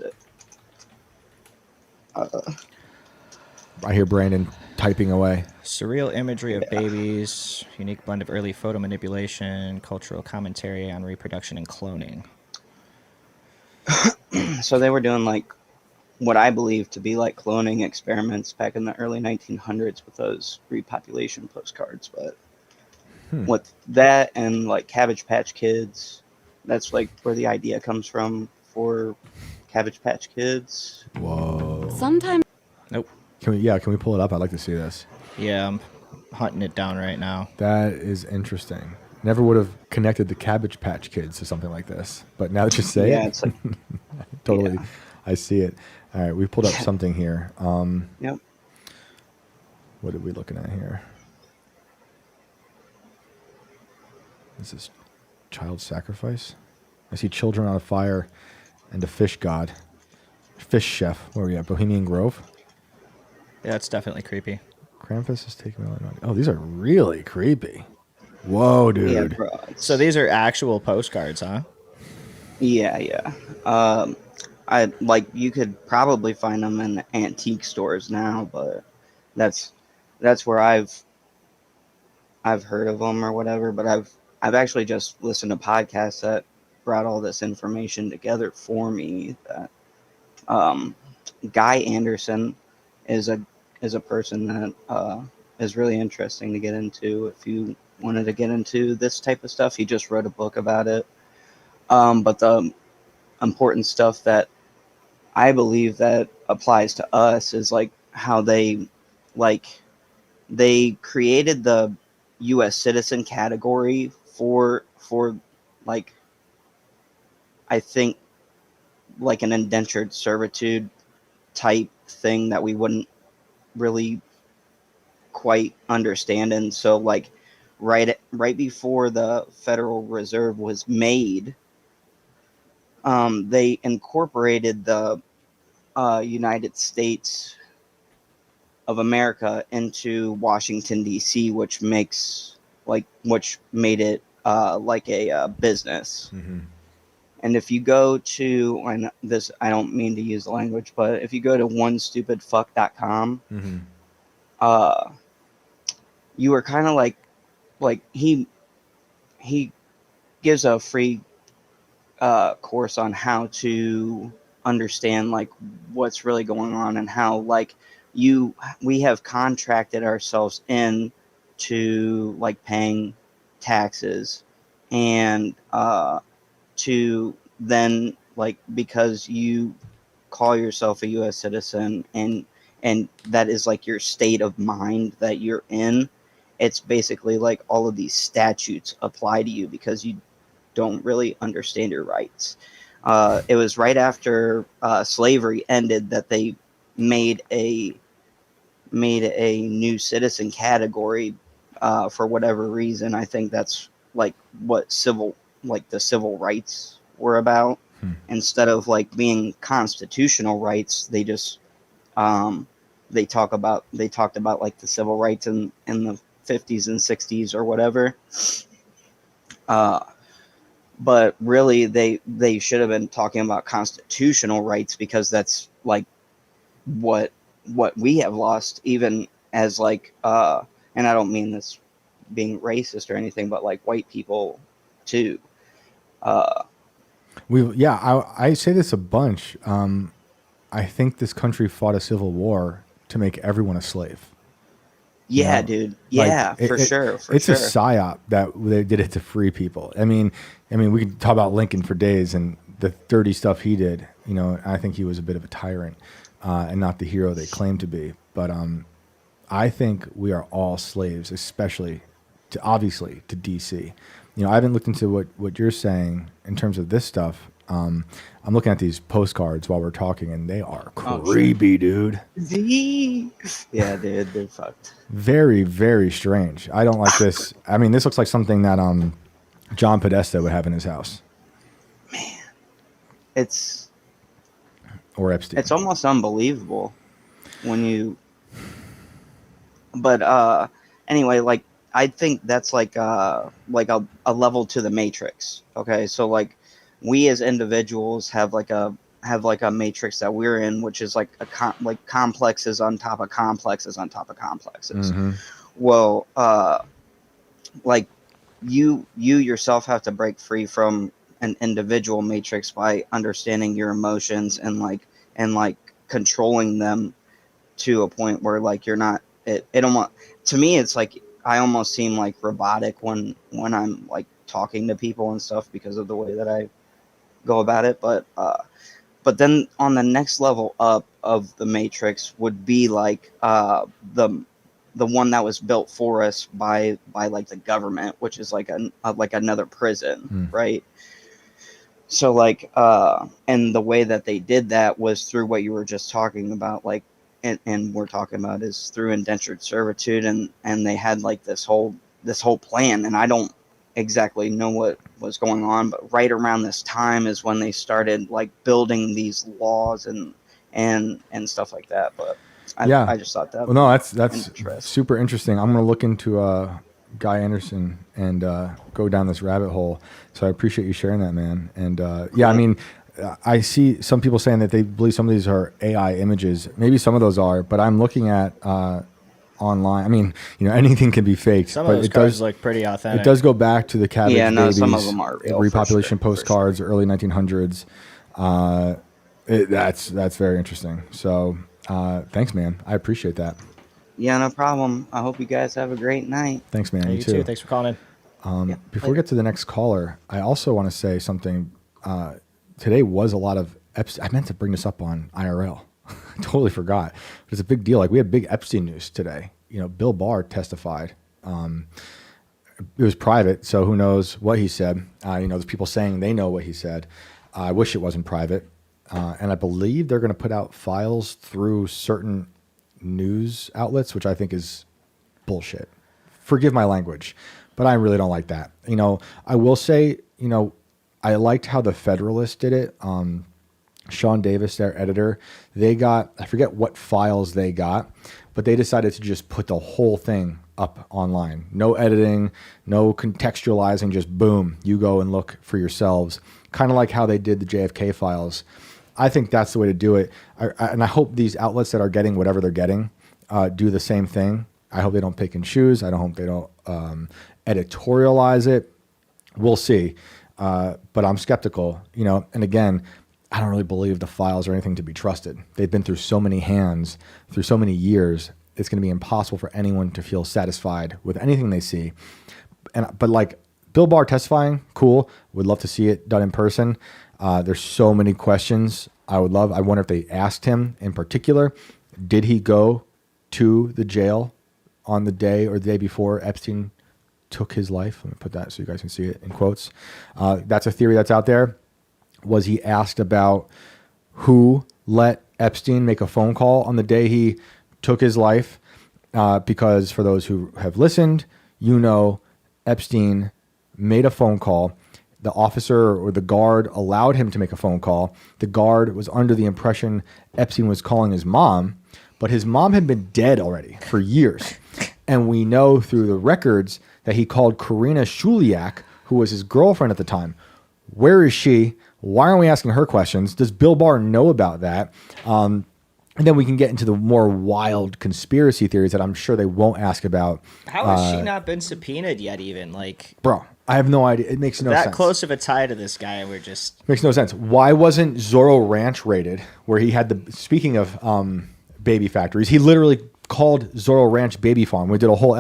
I hear Brandon typing away. Surreal imagery of babies, unique blend of early photo manipulation, cultural commentary on reproduction and cloning. so they were doing like what I believe to be like cloning experiments back in the early 1900s with those repopulation postcards. But with that and like Cabbage Patch Kids, that's like where the idea comes from for Cabbage Patch Kids. Whoa. Sometimes. Nope. Can we pull it up? I'd like to see this. Yeah, I'm hunting it down right now. That is interesting. Never would have connected the Cabbage Patch Kids to something like this, but now that you say Yeah, it, it's like totally, yeah. I see it. All right, we pulled up something here. Yep. What are we looking at here? This is child sacrifice. I see children on a fire and a fish god, fish chef. Where are we at? Bohemian Grove. Yeah, it's definitely creepy. Krampus is taking my money. Oh, these are really creepy. Whoa, dude. Yeah, bro. So these are actual postcards, huh? Yeah. I like you could probably find them in antique stores now, but that's where I've heard of them or whatever. But I've actually just listened to podcasts that brought all this information together for me. That Guy Anderson is a person that is really interesting to get into. If you wanted to get into this type of stuff, he just wrote a book about it. But the important stuff that I believe that applies to us is like how they created the U.S. citizen category for like, I think like an indentured servitude type thing that we wouldn't really quite understand. And so like right before the Federal Reserve was made, they incorporated the United States of America into Washington D.C., which made it like a business. Mm-hmm. And if you go to, and this, I don't mean to use the language, but if you go to onestupidfuck.com, Mm-hmm. uh, you are kind of like he gives a free course on how to understand like what's really going on and how like we have contracted ourselves in to like paying taxes and to then like because you call yourself a US citizen and that is like your state of mind that you're in, it's basically like all of these statutes apply to you because you don't really understand your rights. It was right after slavery ended that they made a new citizen category for whatever reason. I think that's like what the civil rights were about. Hmm. Instead of like being constitutional rights, they just they talked about like the civil rights in the 50s and 60s or whatever. But really they should have been talking about constitutional rights because that's like what we have lost, even as like and I don't mean this being racist or anything, but like white people too. I say this a bunch. I think this country fought a civil war to make everyone a slave. Yeah, know, dude. like Yeah, for sure. It's a psyop that they did it to free people. I mean, we could talk about Lincoln for days and the dirty stuff he did. You know, I think he was a bit of a tyrant and not the hero they claimed to be. But I think we are all slaves, especially obviously to DC. You know, I haven't looked into what you're saying in terms of this stuff. I'm looking at these postcards while we're talking, and they are creepy, dude. Yeah, dude, they're fucked. Very, very strange. I don't like this. I mean, this looks like something that John Podesta would have in his house. Man, it's Or Epstein. It's almost unbelievable when you. But anyway, like I think that's like a level to the Matrix. Okay, so like we as individuals have like a matrix that we're in, which is like like complexes on top of complexes on top of complexes. Mm-hmm. Well, like you yourself have to break free from an individual matrix by understanding your emotions and like controlling them to a point where like you're not it almost, to me it's like I almost seem like robotic when I'm like talking to people and stuff because of the way that I go about it. But then on the next level up of the matrix would be like the one that was built for us by like the government, which is like like another prison, right? So like and the way that they did that was through what you were just talking about, like and we're talking about is through indentured servitude, and they had like this whole plan, and I don't exactly know what was going on, but right around this time is when they started like building these laws and stuff like that. But I just thought that. Well, no, that's interesting. super interesting. I'm going to look into Guy Anderson and go down this rabbit hole. So I appreciate you sharing that, man. And yeah, I mean, I see some people saying that they believe some of these are AI images. Maybe some of those are, but I'm looking at online. I mean, you know, anything can be faked. Some but of those cards look pretty authentic. It does go back to the Cabbage Babies, some of them are real, repopulation for sure, postcards, early 1900s. That's very interesting. So thanks, man. I appreciate that. Yeah, no problem. I hope you guys have a great night. Thanks, man. Hey, you too. Thanks for calling in. Before we get to the next caller, I also want to say something. Today was a lot of Epstein. I meant to bring this up on IRL. I totally forgot. But it's a big deal. Like we had big Epstein news today. You know, Bill Barr testified. It was private, so who knows what he said. You know, there's people saying they know what he said. I wish it wasn't private. And I believe they're going to put out files through certain news outlets, which I think is bullshit. Forgive my language, but I really don't like that. You know, I will say, you know, I liked how the Federalist did it. Sean Davis, their editor, they got, I forget what files they got, but they decided to just put the whole thing up online. No editing, no contextualizing, just boom, you go and look for yourselves. Kind of like how they did the JFK files. I think that's the way to do it. And I hope these outlets that are getting whatever they're getting do the same thing. I hope they don't pick and choose. I don't hope they don't editorialize it. We'll see. But I'm skeptical, you know, and again, I don't really believe the files are anything to be trusted. They've been through so many hands, through so many years. It's going to be impossible for anyone to feel satisfied with anything they see. But like Bill Barr testifying, cool. Would love to see it done in person. There's so many questions I wonder if they asked him in particular, did he go to the jail on the day or the day before Epstein took his life? Let me put that so you guys can see it in quotes. That's a theory that's out there. Was he asked about who let Epstein make a phone call on the day he took his life? Because for those who have listened, you know, Epstein made a phone call. The officer or the guard allowed him to make a phone call. The guard was under the impression Epstein was calling his mom, but his mom had been dead already for years. And we know through the records that he called Karina Shuliak, who was his girlfriend at the time. Where is she? Why aren't we asking her questions? Does Bill Barr know about that? And then we can get into the more wild conspiracy theories that I'm sure they won't ask about. How has she not been subpoenaed yet even? Like, bro, I have no idea. It makes no sense. That close of a tie to this guy, and we're just... Makes no sense. Why wasn't Zorro Ranch raided, where he had the... Speaking of baby factories, he literally called Zorro Ranch Baby Farm. We did a whole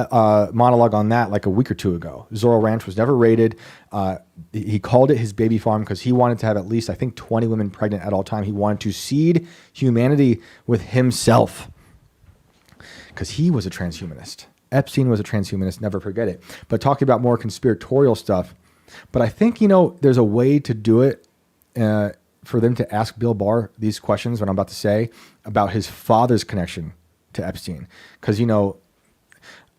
monologue on that like a week or two ago. Zorro Ranch was never raided. He called it his baby farm because he wanted to have at least, I think, 20 women pregnant at all time. He wanted to seed humanity with himself because he was a transhumanist. Epstein was a transhumanist, never forget it. But talking about more conspiratorial stuff, but I think, you know, there's a way to do it for them to ask Bill Barr these questions, what I'm about to say, about his father's connection to Epstein. Because, you know,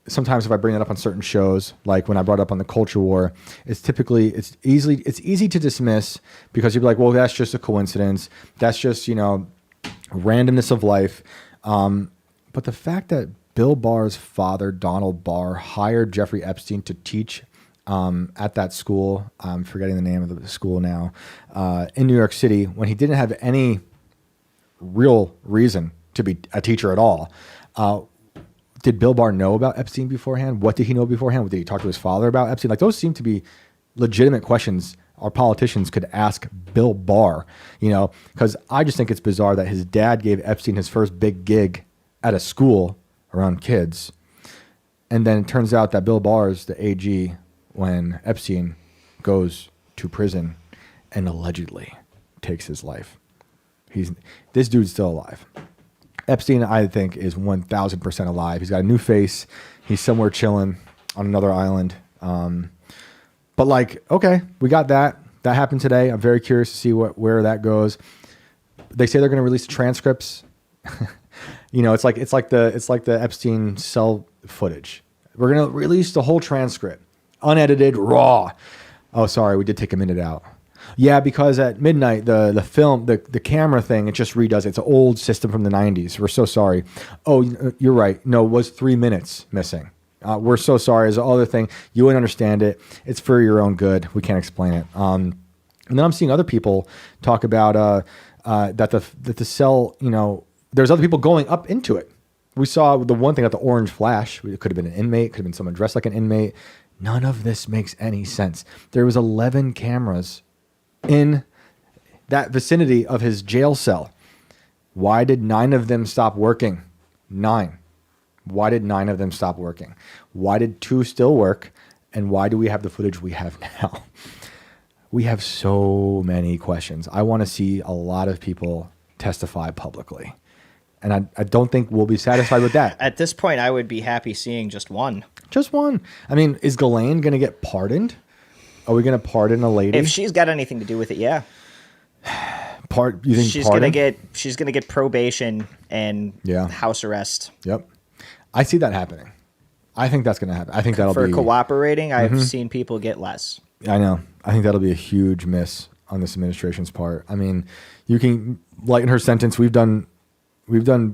sometimes if I bring it up on certain shows, like when I brought it up on the culture war, it's easy to dismiss because you'd be like, well, that's just a coincidence. That's just, you know, randomness of life. But the fact that Bill Barr's father, Donald Barr, hired Jeffrey Epstein to teach at that school, I'm forgetting the name of the school now, in New York City, when he didn't have any real reason to be a teacher at all. Did Bill Barr know about Epstein beforehand? What did he know beforehand? Did he talk to his father about Epstein? Like, those seem to be legitimate questions our politicians could ask Bill Barr, you know, because I just think it's bizarre that his dad gave Epstein his first big gig at a school around kids. And then it turns out that Bill Barr is the AG when Epstein goes to prison and allegedly takes his life. This dude's still alive. Epstein, I think, is 1,000% alive. He's got a new face. He's somewhere chilling on another island. But like, okay, we got that. That happened today. I'm very curious to see where that goes. They say they're going to release transcripts. You know, it's like the Epstein cell footage. We're going to release the whole transcript, unedited, raw. Oh, sorry, we did take a minute out. Yeah, because at midnight, the film, the camera thing, it just redoes it. It's an old system from the 90s. We're so sorry. Oh, you're right. No, it was 3 minutes missing. We're so sorry. It's the other thing. You wouldn't understand it. It's for your own good. We can't explain it. And then I'm seeing other people talk about that the cell, you know, there's other people going up into it. We saw the one thing at the orange flash. It could have been an inmate. Could have been someone dressed like an inmate. None of this makes any sense. There was 11 cameras in that vicinity of his jail cell. Why did 9 of them stop working? 9. Why did 9 of them stop working? Why did 2 still work? And why do we have the footage we have now? We have so many questions. I want to see a lot of people testify publicly. And I don't think we'll be satisfied with that. At this point, I would be happy seeing just one. Just one. I mean, is Ghislaine going to get pardoned? Are we going to pardon a lady? If she's got anything to do with it, yeah. You think she's pardon? She's gonna get probation and house arrest. Yep, I see that happening. I think that's going to happen. I think that'll for be cooperating. I've seen people get less. I know. I think that'll be a huge miss on this administration's part. I mean, you can lighten her sentence. We've done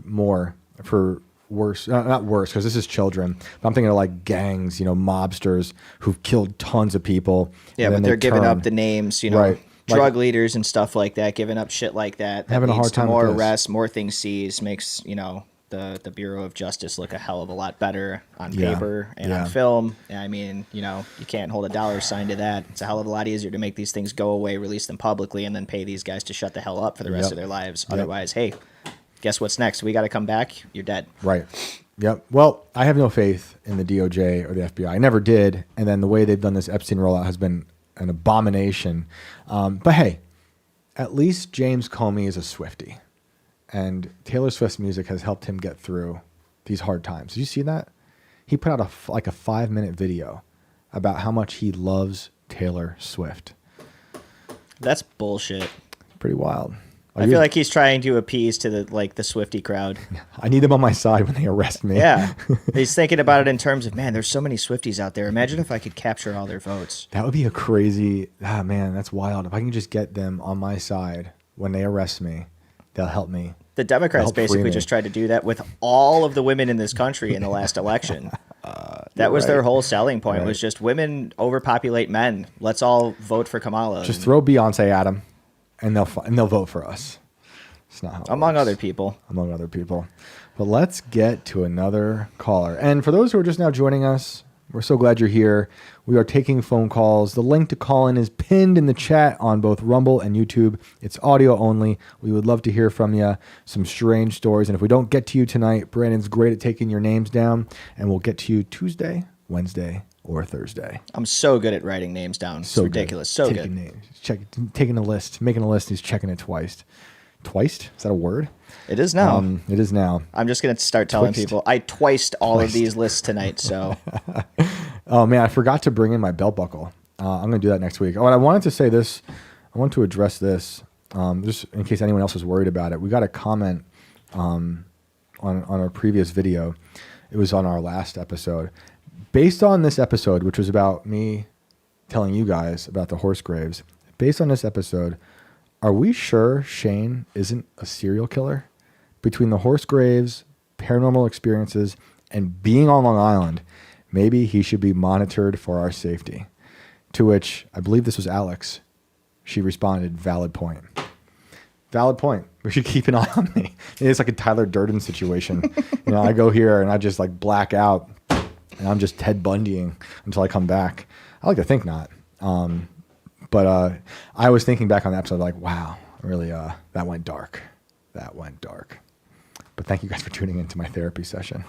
more for worse, not worse, because this is children. But I'm thinking of like gangs, mobsters who've killed tons of people. Yeah, but they're giving up the names, right. Drug leaders and stuff like that, giving up shit like that. Having a hard time more with this. arrests, more things seized, makes the Bureau of Justice look a hell of a lot better on paper and on film. I mean, you can't hold a dollar sign to that. It's a hell of a lot easier to make these things go away, release them publicly, and then pay these guys to shut the hell up for the rest of their lives. Otherwise, hey, guess what's next? We got to come back. You're dead. Right. Yep. Well, I have no faith in the DOJ or the FBI. I never did. And then the way they've done this Epstein rollout has been an abomination. But hey, at least James Comey is a Swiftie. And Taylor Swift's music has helped him get through these hard times. Did you see that? He put out a 5-minute video about how much he loves Taylor Swift. That's bullshit. Pretty wild. I feel like he's trying to appease to the Swiftie crowd. I need them on my side when they arrest me. Yeah. He's thinking about it in terms of, man, there's so many Swifties out there. Imagine if I could capture all their votes. That would be a crazy, man, that's wild. If I can just get them on my side when they arrest me, they'll help me. The Democrats basically just tried to do that with all of the women in this country in the last election. That was their whole selling point, was just women overpopulate men. Let's all vote for Kamala. Just throw Beyonce at them, and they'll vote for us. It's not how it Among works. other people. Among other people. But let's get to another caller. And for those who are just now joining us, we're so glad you're here. We are taking phone calls. The link to call in is pinned in the chat on both Rumble and YouTube. It's audio only. We would love to hear from you. Some strange stories. And if we don't get to you tonight, Brandon's great at taking your names down. And we'll get to you Tuesday, Wednesday, or Thursday. I'm so good at writing names down. It's ridiculous. So taking good. Names. Taking a list. Making a list. He's checking it twice. Twiced? Is that a word? It is now. It is now. I'm just going to start telling people I twiced all of these lists tonight. So, oh man, I forgot to bring in my belt buckle. I'm going to do that next week. Oh, and I wanted to say this. I want to address this just in case anyone else was worried about it. We got a comment on our previous video. It was on our last episode. Based on this episode, which was about me telling you guys about the horse graves, based on this episode, are we sure Shane isn't a serial killer? Between the horse graves, paranormal experiences, and being on Long Island, maybe he should be monitored for our safety. To which, I believe this was Alex. She responded, valid point. Valid point. We should keep an eye on me. It's like a Tyler Durden situation. I go here and I just like black out and I'm just Ted Bundying until I come back. I like to think not. But I was thinking back on the episode like, wow, really, that went dark. That went dark. But thank you guys for tuning into my therapy session.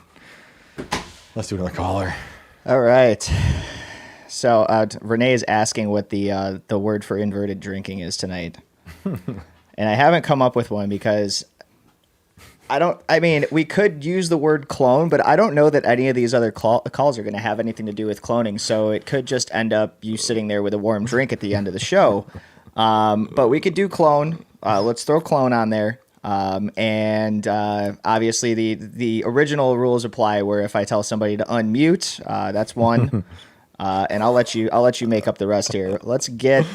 Let's do another caller. all right. So Renee is asking what the word for inverted drinking is tonight. And I haven't come up with one because we could use the word clone, but I don't know that any of these other calls are going to have anything to do with cloning. So it could just end up you sitting there with a warm drink at the end of the show. But we could do clone. Let's throw clone on there. And obviously the original rules apply where if I tell somebody to unmute, that's one. And I'll let you make up the rest here. Let's get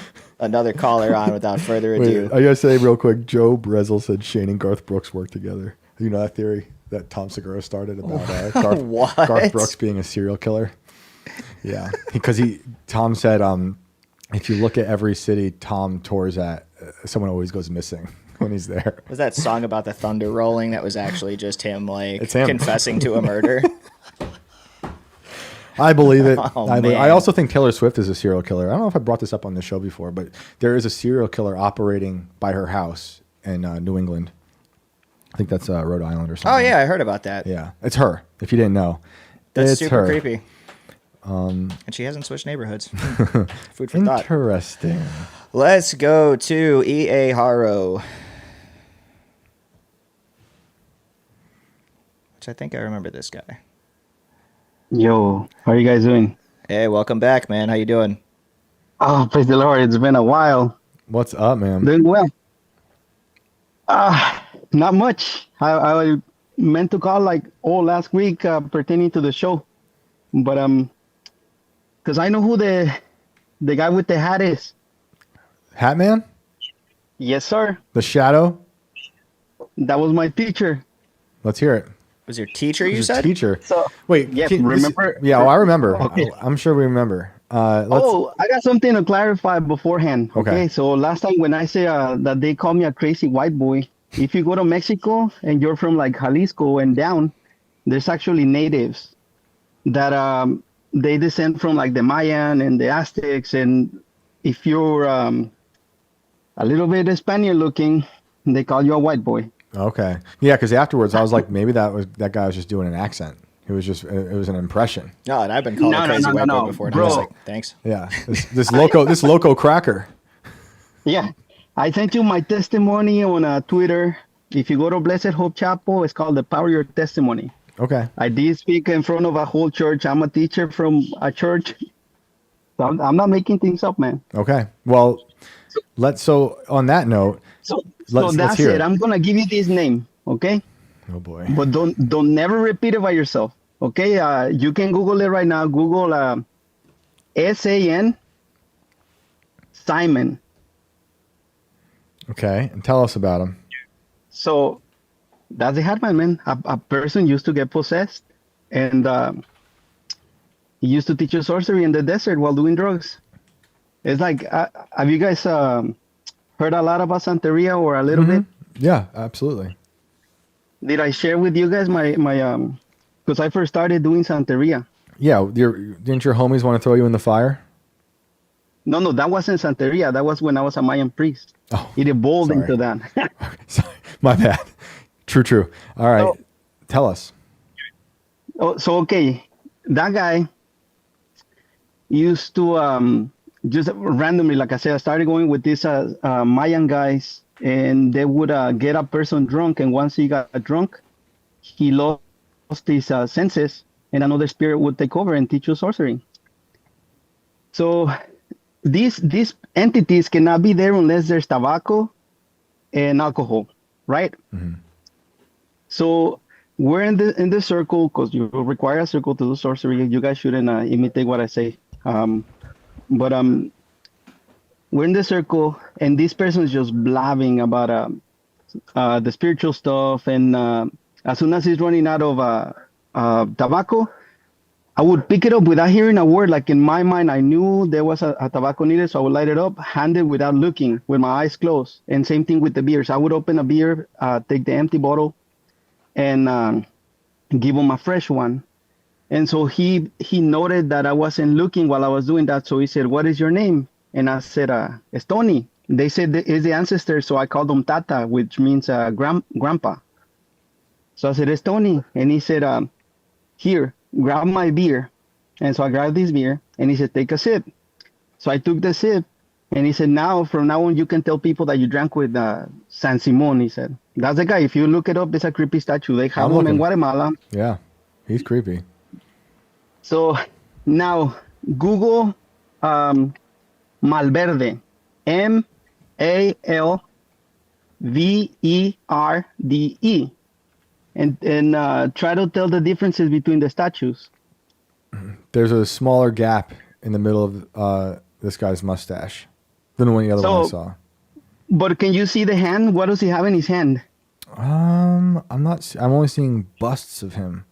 another caller on without further ado. Wait, I gotta say real quick, Joe Brezel said Shane and Garth Brooks work together. You know that theory that Tom Segura started about Garth Brooks being a serial killer? Yeah, because Tom said if you look at every city Tom tours at, someone always goes missing when he's there. Was that song about the thunder rolling that was actually just him It's him. confessing to a murder? I believe it. Oh, I also think Taylor Swift is a serial killer. I don't know if I brought this up on the show before, but there is a serial killer operating by her house in New England. I think that's Rhode Island or something. Oh, yeah, I heard about that. Yeah, it's her, if you didn't know. That's it's super her. creepy. And she hasn't switched neighborhoods. Food for thought. Interesting. Let's go to E.A. Haro. Which I think I remember this guy. Yo, how are you guys doing? Hey, welcome back, man. How you doing? Oh, praise the Lord. It's been a while. What's up, man? Doing well. Not much. I meant to call like last week pertaining to the show. But because I know who the The guy with the hat is. Hat Man? Yes, sir. The Shadow? That was my teacher. Let's hear it. Was your teacher, you Your said? teacher. So, Wait, yeah, this- remember? yeah, well, I remember. Okay. I'm sure we remember. Let's, Oh, I got something to clarify beforehand. Okay. Okay. So last time when I say that they call me a crazy white boy, if you go to Mexico and you're from like Jalisco and down, there's actually natives that they descend from like the Mayan and the Aztecs. And if you're a little bit Spaniard looking, they call you a white boy. okay. Yeah, because afterwards I was like, maybe that guy was just doing an accent. It was an impression. No, and I've been called a crazy white boy before. And I was Bro. like, thanks. Yeah. This loco cracker. Yeah. I sent you my testimony on Twitter. If you go to Blessed Hope Chapel, it's called The Power of Your Testimony. Okay. I did speak in front of a whole church. I'm a teacher from a church. So I'm not making things up, man. Okay. Well, so on that note, So let's that's hear it. it. I'm gonna give you this name, okay? oh boy. But don't never repeat it by yourself, okay? You can Google it right now. Google SAN Simon. Okay. And tell us about him. So that's the Hatman, man. A person used to get possessed, and he used to teach you sorcery in the desert while doing drugs. It's like, have you guys heard a lot about Santeria or a little bit? Yeah, absolutely. Did I share with you guys my because I first started doing Santeria. Yeah. Didn't your homies want to throw you in the fire? No, that wasn't Santeria. That was when I was a Mayan priest. Oh, It evolved sorry. into that. Sorry. My bad. True. All right. So- Tell us. So okay, that guy used to just randomly, like I said, I started going with these Mayan guys, and they would get a person drunk, and once he got drunk, he lost his senses, and another spirit would take over and teach you sorcery. So these entities cannot be there unless there's tobacco and alcohol, right? So we're in the circle because you require a circle to do sorcery. You guys shouldn't imitate what I say. But we're in the circle, and this person is just blabbing about the spiritual stuff. And as soon as he's running out of tobacco, I would pick it up without hearing a word. Like in my mind, I knew there was a tobacco needed, so I would light it up, hand it without looking, with my eyes closed. And same thing with the beers. I would open a beer, take the empty bottle, and give him a fresh one. And so he noted that I wasn't looking while I was doing that. So he said, "What is your name?" And I said, "It's Tony." They said it's the ancestor, so I called him Tata, which means grandpa. So I said, "It's Tony." And he said, "Here, grab my beer." And so I grabbed this beer, and he said, "Take a sip." So I took the sip, and he said, from now on, you can tell people that you drank with San Simon. He said, "That's the guy. If you look it up, it's a creepy statue. They have I'm him in looking. Guatemala." Yeah. He's creepy. So now Google Malverde, Malverde, and try to tell the differences between the statues. There's a smaller gap in the middle of this guy's mustache than the one I saw. But can you see the hand? What does he have in his hand? I'm only seeing busts of him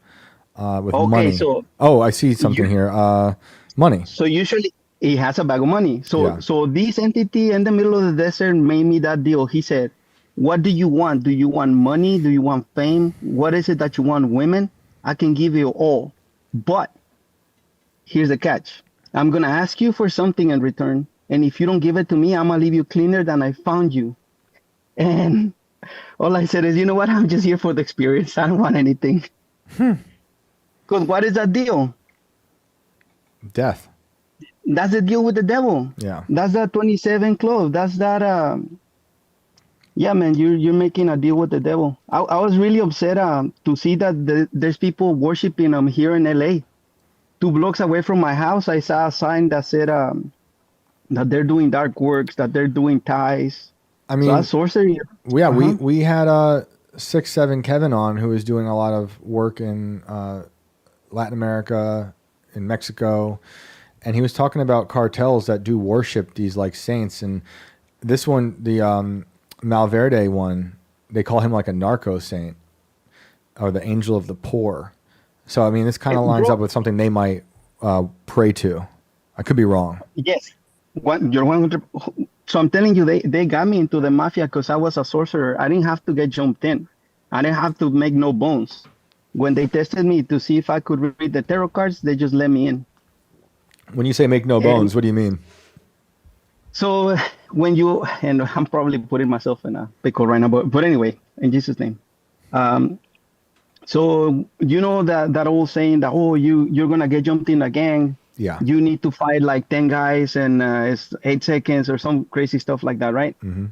with Okay, money. so I see something here. Money. So usually he has a bag of money. So Yeah. so this entity in the middle of the desert made me that deal. He said, "What do you want? Do you want money? Do you want fame? What is it that you want? Women? I can give you all. But here's the catch. I'm going to ask you for something in return. And if you don't give it to me, I'm going to leave you cleaner than I found you." And all I said is, "You know what? I'm just here for the experience. I don't want anything." Because what is that deal? Death. That's the deal with the devil. Yeah. That's that 27 Club. That's that. Yeah, man, you're making a deal with the devil. I was really upset to see that there's people worshiping here in LA. 2 blocks away from my house, I saw a sign that said that they're doing dark works, that they're doing ties. I So mean, that's sorcery. yeah, Uh-huh. we had 6'7" Kevin on, who was doing a lot of work in Latin America, in Mexico, and he was talking about cartels that do worship these like saints. And this one, the Malverde one, they call him like a narco saint or the angel of the poor. So I mean, this kind of lines up with something they might pray to. I could be wrong. Yes. You're 100. So I'm telling you, they got me into the mafia because I was a sorcerer. I didn't have to get jumped in. I didn't have to make no bones. When they tested me to see if I could read the tarot cards, they just let me in. When you say make no bones, what do you mean? So when you, and I'm probably putting myself in a pickle right now, but anyway, in Jesus' name. So you know that old saying that, oh, you're going to get jumped in a gang. Yeah. You need to fight like 10 guys and it's 8 seconds or some crazy stuff like that, right? Mm-hmm.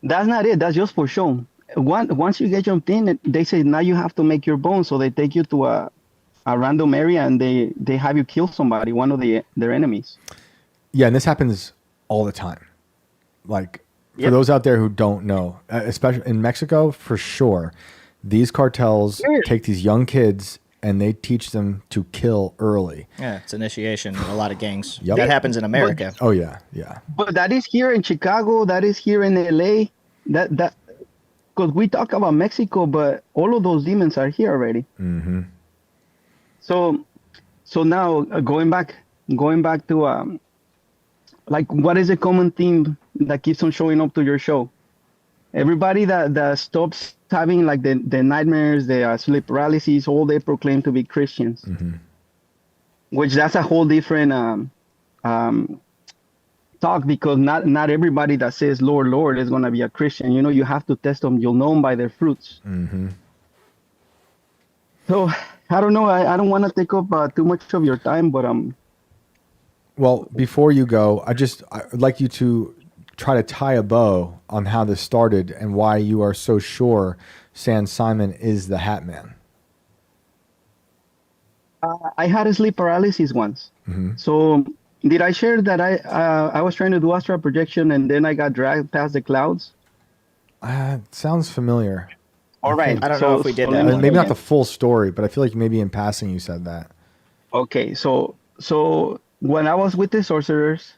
That's not it. That's just for show. Once you get jumped in, they say now you have to make your bones. So they take you to a random area and they have you kill somebody, one of their enemies. Yeah, and this happens all the time. Like, for those out there who don't know, especially in Mexico, for sure, these cartels take these young kids and they teach them to kill early. Yeah, it's initiation in a lot of gangs. Yep. That happens in America. Oh, yeah, yeah. But that is here in Chicago. That is here in LA. That because we talk about Mexico, but all of those demons are here already. Mm-hmm. So now going back to like, what is a common theme that keeps on showing up to your show? Everybody that stops having like the nightmares, the sleep paralysis, all they proclaim to be Christians, which that's a whole different talk, because not everybody that says Lord, Lord is going to be a Christian. You know, you have to test them. You'll know them by their fruits. Mm-hmm. So I don't know. I don't want to take up too much of your time, but Well, before you go, I'd like you to try to tie a bow on how this started and why you are so sure San Simon is the Hat Man. I had a sleep paralysis once. Mm-hmm. So did I share that I was trying to do astral projection and then I got dragged past the clouds? Sounds familiar. All right. I don't know if we did that. Maybe not the full story, but I feel like maybe in passing you said that. Okay, so when I was with the sorcerers,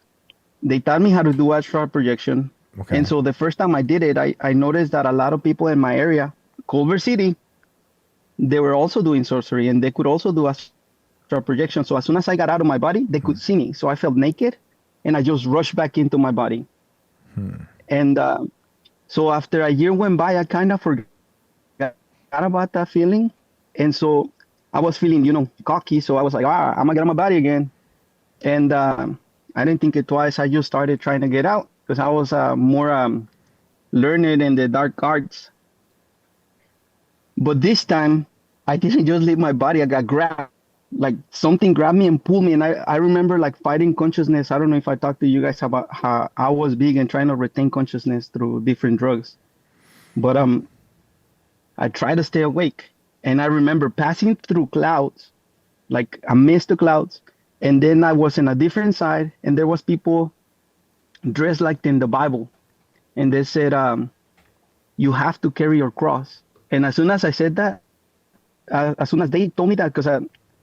they taught me how to do astral projection. Okay. And so the first time I did it, I noticed that a lot of people in my area, Culver City, they were also doing sorcery and they could also do astral projection. So as soon as I got out of my body, they could see me. So I felt naked and I just rushed back into my body. And so after a year went by, I kind of forgot about that feeling. And so I was feeling, cocky. So I was like, I'm going to get on my body again. And I didn't think it twice. I just started trying to get out because I was more learned in the dark arts. But this time, I didn't just leave my body. I got grabbed. Like something grabbed me and pulled me. And I remember like fighting consciousness. I don't know if I talked to you guys about how I was big and trying to retain consciousness through different drugs. But I tried to stay awake. And I remember passing through clouds, like I missed the clouds. And then I was in a different side, and there was people dressed like in the Bible. And they said, you have to carry your cross. And as soon as I said that, as soon as they told me that, because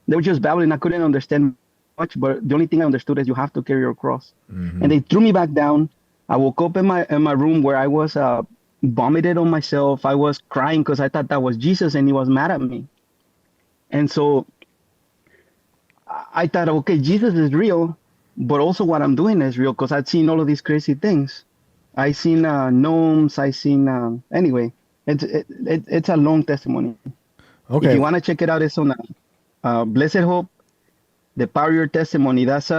they were just babbling, I couldn't understand much, but the only thing I understood is you have to carry your cross. Mm-hmm. And they threw me back down. I woke up in my room where I was vomited on myself. I was crying because I thought that was Jesus, and he was mad at me. And so I thought, okay, Jesus is real, but also what I'm doing is real because I'd seen all of these crazy things. I seen gnomes. I seen anyway. It's a long testimony. Okay. If you want to check it out, it's on Blessed Hope, the Power of Your Testimony. That's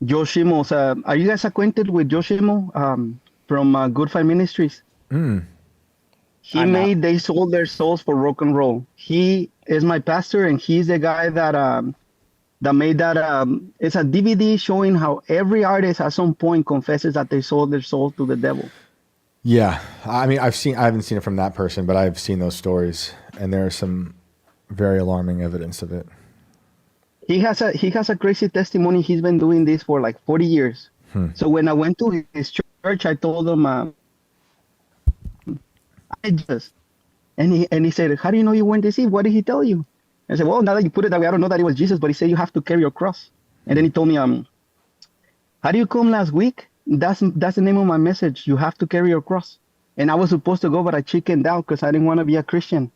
Yoshimo's. Are you guys acquainted with Yoshimo from Good Fight Ministries? They sold their souls for rock and roll. He is my pastor, and he's the guy that made that. It's a DVD showing how every artist at some point confesses that they sold their soul to the devil. Yeah, I mean, I haven't seen it from that person, but I've seen those stories, and there's some very alarming evidence of it. He has a crazy testimony. He's been doing this for like 40 years. So when I went to his church, I told him, and he said, how do you know you weren't deceived? What did he tell you? I said, well, now that you put it that way, I don't know that it was Jesus, but he said you have to carry your cross. And then he told me, how do you come last week? That's the name of my message. You have to carry your cross. And I was supposed to go, but I chickened out because I didn't want to be a Christian.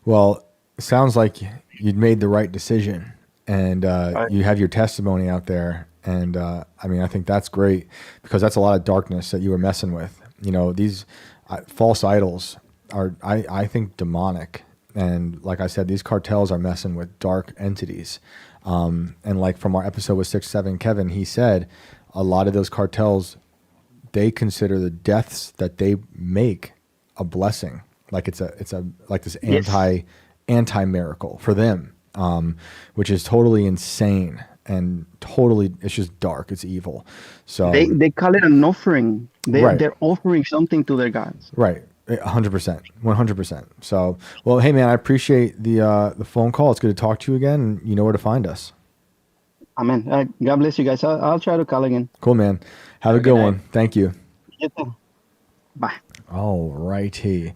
Well, it sounds like you'd made the right decision, and you have your testimony out there. And I mean, I think that's great because that's a lot of darkness that you were messing with. You know, these false idols are, I think, demonic. And like I said, these cartels are messing with dark entities. And like from our episode with 6-7 Kevin, he said a lot of those cartels, they consider the deaths that they make a blessing. Like it's like this anti miracle for them, which is totally insane and totally, it's just dark. It's evil. So they call it an offering. Right. They're offering something to their gods. Right. 100%, 100%. So, well, hey man, I appreciate the phone call. It's good to talk to you again. And you know where to find us. Amen. God bless you guys. I'll try to call again. Cool, man. Have a good one. Thank you. You too. Bye. All righty.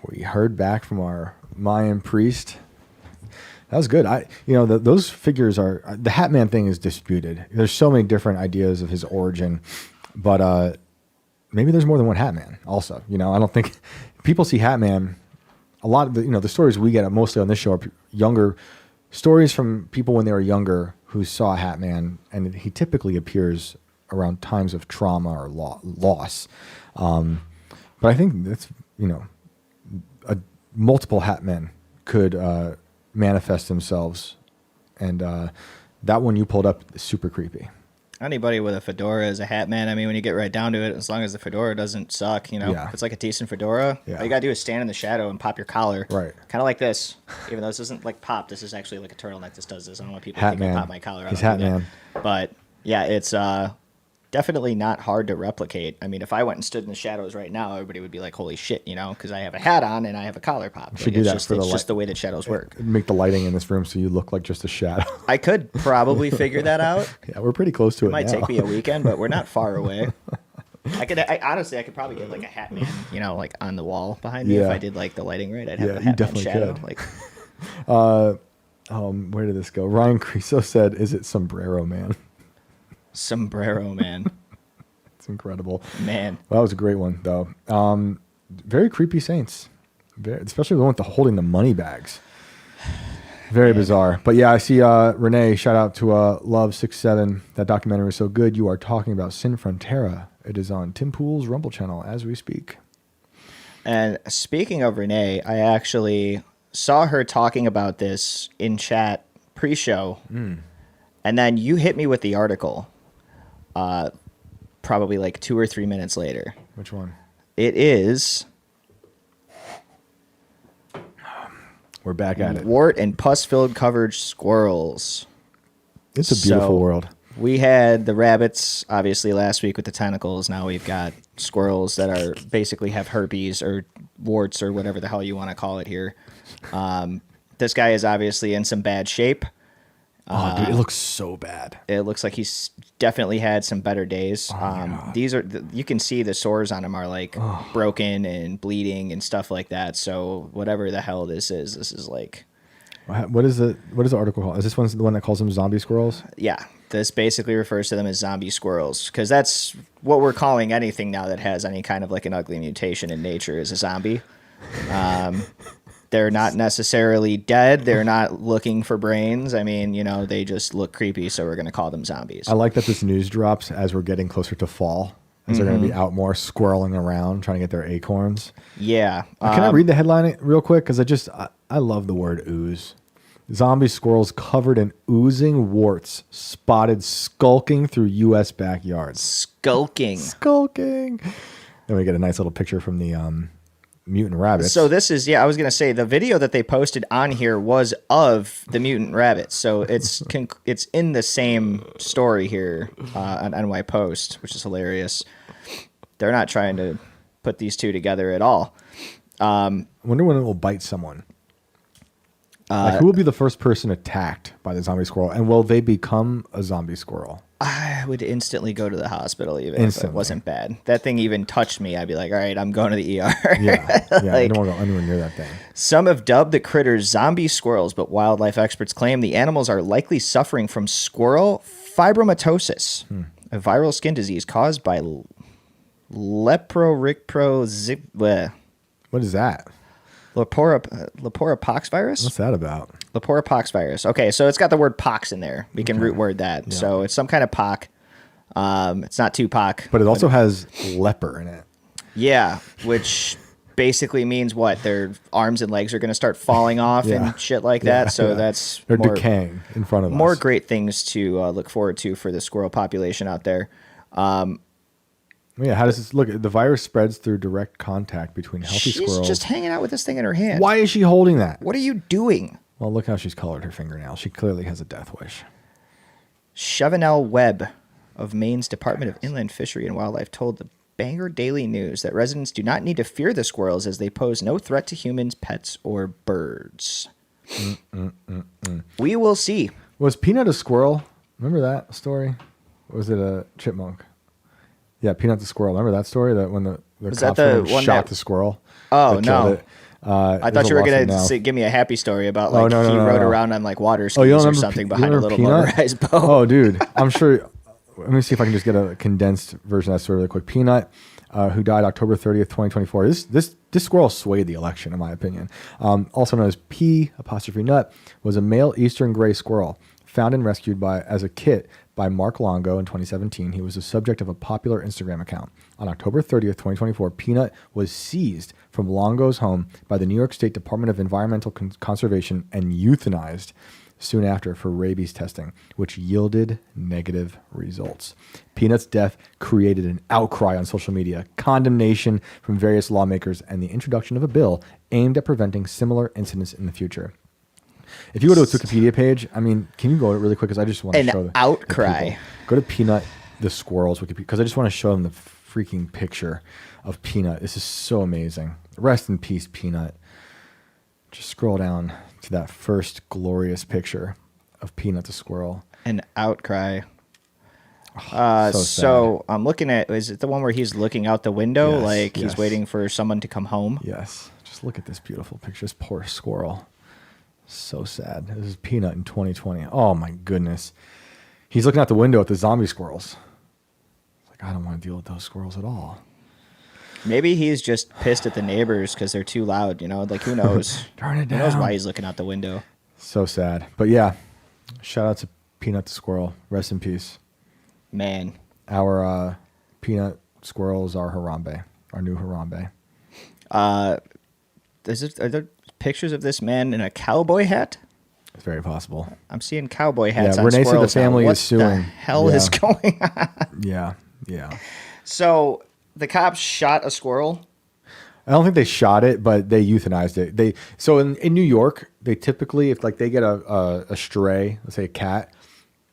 We heard back from our Mayan priest. That was good. Those figures are, the Hat Man thing is disputed. There's so many different ideas of his origin, but maybe there's more than one Hat Man also. I don't think people see Hat Man. A lot of the stories we get mostly on this show are younger stories from people when they were younger who saw Hat Man, and he typically appears around times of trauma or loss. But I think that's, multiple Hat Men could manifest themselves. And that one you pulled up is super creepy. Anybody with a fedora is a Hat Man. I mean, when you get right down to it, as long as the fedora doesn't suck, if it's like a decent fedora, all you gotta do is stand in the shadow and pop your collar. Right. Kind of like this. Even though this isn't like pop, this is actually like a turtleneck. This does this. I don't want people to Hat think Man. I pop my collar. He's Hat Man. But yeah, it's definitely not hard to replicate. I mean, if I went and stood in the shadows right now, everybody would be like, holy shit, because I have a hat on and I have a collar pop. Should do that for it's just the way that shadows work. Make the lighting in this room so you look like just a shadow. I could probably figure that out. Yeah, we're pretty close to it. It might now. take me a weekend, but we're not far away. Honestly, I could probably get like a Hat Man, like on the wall behind me. If I did like the lighting right, I'd have a Hat Man shadow. Could. Where did this go? Ryan Creso said, "Is it Sombrero Man?" Sombrero Man. It's incredible, man. Well, that was a great one though. Very creepy saints, especially the one with the holding the money bags. Very bizarre. But yeah, I see Renee, shout out to Love 6-7. That documentary is so good. You are talking about Sin Frontera. It is on Tim Pool's Rumble channel as we speak. And speaking of Renee, I actually saw her talking about this in chat pre-show. And then you hit me with the article probably like 2 or 3 minutes later. Which one? It is... We're back at it. Wart and pus-filled covered squirrels. It's a beautiful world. We had the rabbits, obviously, last week with the tentacles. Now we've got squirrels that are basically have herpes or warts or whatever the hell you want to call it here. This guy is obviously in some bad shape. Oh, dude, it looks so bad. It looks like he's definitely had some better days. These are you can see the sores on him are like broken and bleeding and stuff like that. So whatever the hell this is like. What is the article called? Is this one the one that calls them zombie squirrels? Yeah, this basically refers to them as zombie squirrels because that's what we're calling anything now that has any kind of like an ugly mutation in nature is a zombie. They're not necessarily dead. They're not looking for brains. I mean, they just look creepy, so we're going to call them zombies. I like that this news drops as we're getting closer to fall, as they're going to be out more squirreling around, trying to get their acorns. Yeah. Can I read the headline real quick? Because I love the word ooze. Zombie squirrels covered in oozing warts spotted skulking through U.S. backyards. Skulking. Then we get a nice little picture from the mutant rabbits. So this is, I was going to say, the video that they posted on here was of the mutant rabbits. So it's in the same story here on NY Post, which is hilarious. They're not trying to put these two together at all. I wonder when it will bite someone. Who will be the first person attacked by the zombie squirrel? And will they become a zombie squirrel? I would instantly go to the hospital even if it Instantly. wasn't bad. That thing even touched me. I'd be like, all right, I'm going to the ER. Yeah, I Like, don't want to go anywhere near that thing. some have dubbed the critters zombie squirrels, but wildlife experts claim the animals are likely suffering from squirrel fibromatosis, a viral skin disease caused by What is that? Leporopox virus? What's that about? Leporopox virus. Okay, so it's got the word pox in there. We can root word that. So it's some kind of pox. It's not Tupac. But it also has leper in it. Yeah, which basically means what? Their arms and legs are going to start falling off Yeah. and shit like Yeah, that. So yeah. that's They're more, decaying in front of more us. great things to look forward to for the squirrel population out there. Yeah, how does this look? The virus spreads through direct contact between healthy She's squirrels. just hanging out with this thing in her hand. Why is she holding that? What are you doing? Well, look how she's colored her fingernails. She clearly has a death wish. Chevenel Webb of Maine's Department of Inland Fishery and Wildlife told the Bangor Daily News that residents do not need to fear the squirrels as they pose no threat to humans, pets, or birds. We will see. Was Peanut a squirrel? Remember that story? Or was it a chipmunk? Yeah, Peanut the squirrel. Remember that story? That when the Was cops that the went and one shot that- the squirrel? Oh, that no. killed it? I thought you were going to give me a happy story about like no, he no, rode no. around on like water Oh, skis you don't or remember something Pe- you behind a remember little Peanut? motorized boat. Oh, dude, I'm sure. Let me see if I can just get a condensed version of that story really quick. Peanut, who died October 30th, 2024. This squirrel swayed the election, in my opinion. Also known as P'(nut), was a male eastern gray squirrel found and rescued as a kit by Mark Longo in 2017. He was the subject of a popular Instagram account. On October 30th, 2024, Peanut was seized from Longo's home by the New York State Department of Environmental Conservation and euthanized soon after for rabies testing, which yielded negative results. Peanut's death created an outcry on social media, condemnation from various lawmakers, and the introduction of a bill aimed at preventing similar incidents in the future. If you go to its Wikipedia page, I mean, can you go really quick? Because I just want to An show the outcry. people. Go to Peanut the Squirrel's Wikipedia, because I just want to show them the freaking picture of Peanut. This is so amazing. Rest in peace, Peanut. Just scroll down to that first glorious picture of Peanut the squirrel. An outcry. So So I'm looking at, is it the one where he's looking out the window? Yes, like yes. he's waiting for someone to come home? Yes. Just look at this beautiful picture. This poor squirrel. So sad. This is Peanut in 2020. Oh my goodness. He's looking out the window at the zombie squirrels. It's like, I don't want to deal with those squirrels at all. Maybe he's just pissed at the neighbors because they're too loud, you know? Like, who knows? Turn it Who knows down. why he's looking out the window? So sad. But yeah, shout out to Peanut the squirrel. Rest in peace. Man. Our Peanut squirrels are Harambe, our new Harambe. Are there pictures of this man in a cowboy hat? It's very possible. I'm seeing cowboy hats Yeah, on Renee said the squirrels now. family What is suing. the hell Yeah. is going on? Yeah, yeah. So the cops shot a squirrel. I don't think they shot it, but they euthanized it. So in New York, they typically, if like they get a stray, let's say a cat,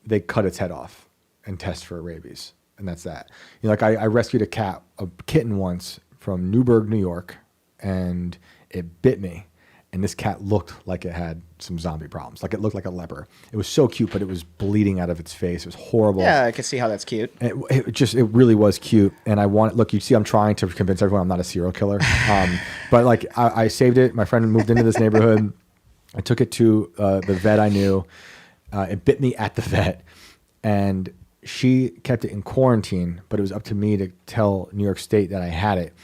they cut its head off and test for rabies, and that's that. You know, like I rescued a kitten once from Newburgh, New York, and it bit me. And this cat looked like it had some zombie problems. Like it looked like a leper. It was so cute, but it was bleeding out of its face. It was horrible. Yeah, I can see how that's cute. It really was cute. And look, you see, I'm trying to convince everyone I'm not a serial killer. But like I saved it. My friend moved into this neighborhood. I took it to the vet I knew. It bit me at the vet, and she kept it in quarantine, but it was up to me to tell New York State that I had it.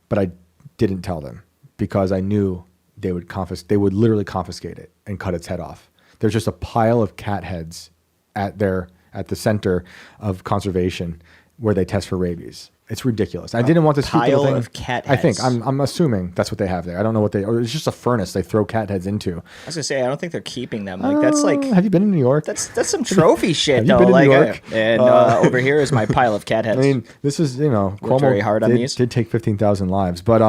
But I didn't tell them because I knew they would literally confiscate it and cut its head off. There's just a pile of cat heads at the center of conservation where they test for rabies. It's ridiculous. I didn't want this pile of cat I think heads. I'm assuming that's what they have there. I don't know or it's just a furnace they throw cat heads into. I was gonna say I don't think they're keeping them. Like that's like Have you been in New York? that's some trophy shit Have you though. been in Like New York? over here is my pile of cat heads. I mean, this is, Cuomo very hard on these. did take 15,000 lives, but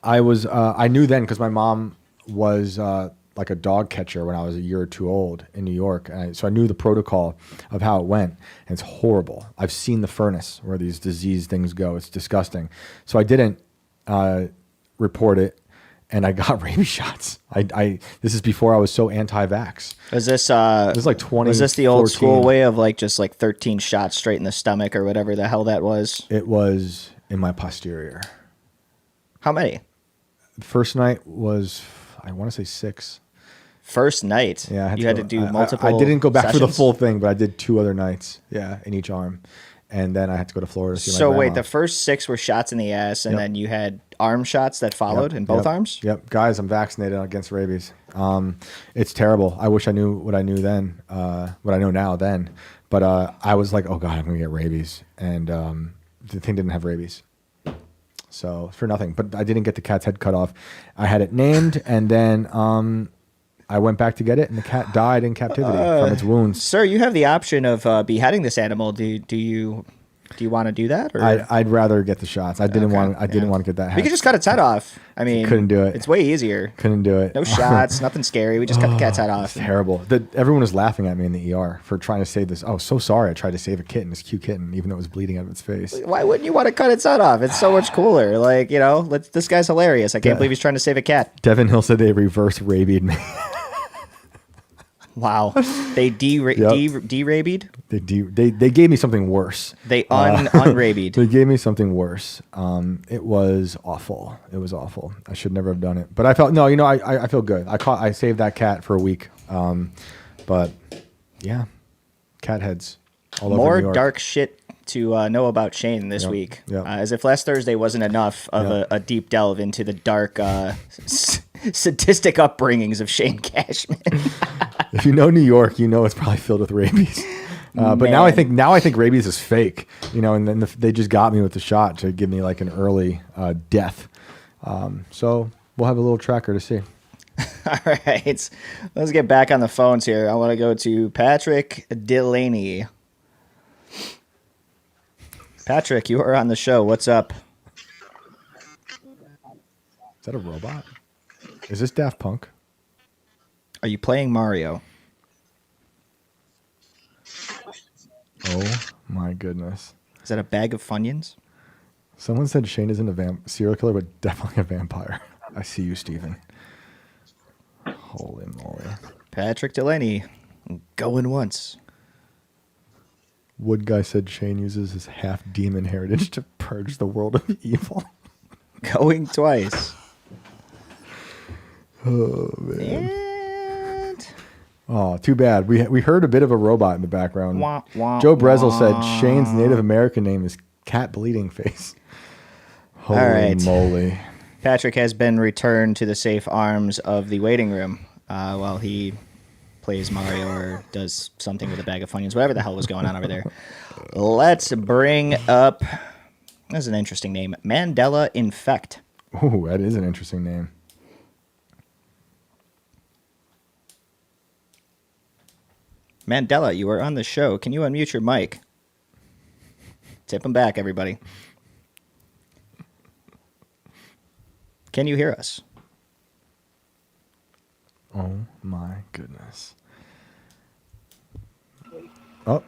I knew then because my mom was like a dog catcher when I was a year or two old in New York, so I knew the protocol of how it went, and it's horrible. I've seen the furnace where these disease things go. It's disgusting. So I didn't report it, and I got rabies shots. This is before I was so anti-vax. Was this It was like 20. Was this the old school way of like just like 13 shots straight in the stomach or whatever the hell that was? It was in my posterior. How many? The first night was, I want to say 6. First night. Yeah, you had to do multiple. I didn't go back for the sessions? full thing, but I did 2 other nights. Yeah, in each arm, and then I had to go to Florida to see my So grandma. wait, the first 6 were shots in the ass, and Yep. then you had arm shots that followed in both Yep. arms. Yep, guys, I'm vaccinated against rabies. It's terrible. I wish I knew what I knew then, what I know now then. But I was like, oh God, I'm gonna get rabies, and the thing didn't have rabies. So for nothing, but I didn't get the cat's head cut off. I had it named, and then I went back to get it, and the cat died in captivity from its wounds. Sir, you have the option of beheading this animal. Do you want to do that? Or? I'd rather get the shots. I didn't want. I didn't yeah. want to get that. We could just cut its head off. I mean, Couldn't do it. It's way easier. Couldn't do it. No shots, nothing scary. We just cut the cat's head off. It's terrible. Everyone was laughing at me in the ER for trying to save this. Oh, so sorry. I tried to save a kitten, this cute kitten, even though it was bleeding out of its face. Why wouldn't you want to cut its head off? It's so much cooler. Like, this guy's hilarious. I can't believe he's trying to save a cat. Devin Hill said they reverse rabied me. Wow. They de-rabied? They gave me something worse. They unrabied. They gave me something worse. It was awful. It was awful. I should never have done it. But I felt I feel good. I saved that cat for a week. But yeah, cat heads all over New More York. dark shit to know about Shane this week. Yep. As if last Thursday wasn't enough of a deep delve into the dark, sadistic upbringings of Shane Cashman. If you know New York, you know it's probably filled with rabies. But now I think rabies is fake. And then they just got me with the shot to give me like an early death. So we'll have a little tracker to see. All right, let's get back on the phones here. I want to go to Patrick Delaney. Patrick, you are on the show. What's up? Is that a robot? Is this Daft Punk? Are you playing Mario? Oh my goodness. Is that a bag of Funyuns? Someone said Shane isn't a serial killer, but definitely a vampire. I see you, Steven. Holy moly. Patrick Delaney, going once. Wood guy said Shane uses his half demon heritage to purge the world of evil. Going twice. Oh man. And Oh, too bad. We heard a bit of a robot in the background. Wah, wah, Joe Brezel wah. said Shane's Native American name is Cat Bleeding Face. Holy right. moly. Patrick has been returned to the safe arms of the waiting room while he plays Mario or does something with a bag of Funyuns, whatever the hell was going on over there. Let's bring up, that's an interesting name, Mandela Infect. Ooh, that is an interesting name. Mandela, you are on the show. Can you unmute your mic? Tip him back, everybody. Can you hear us? Oh my goodness. Oh,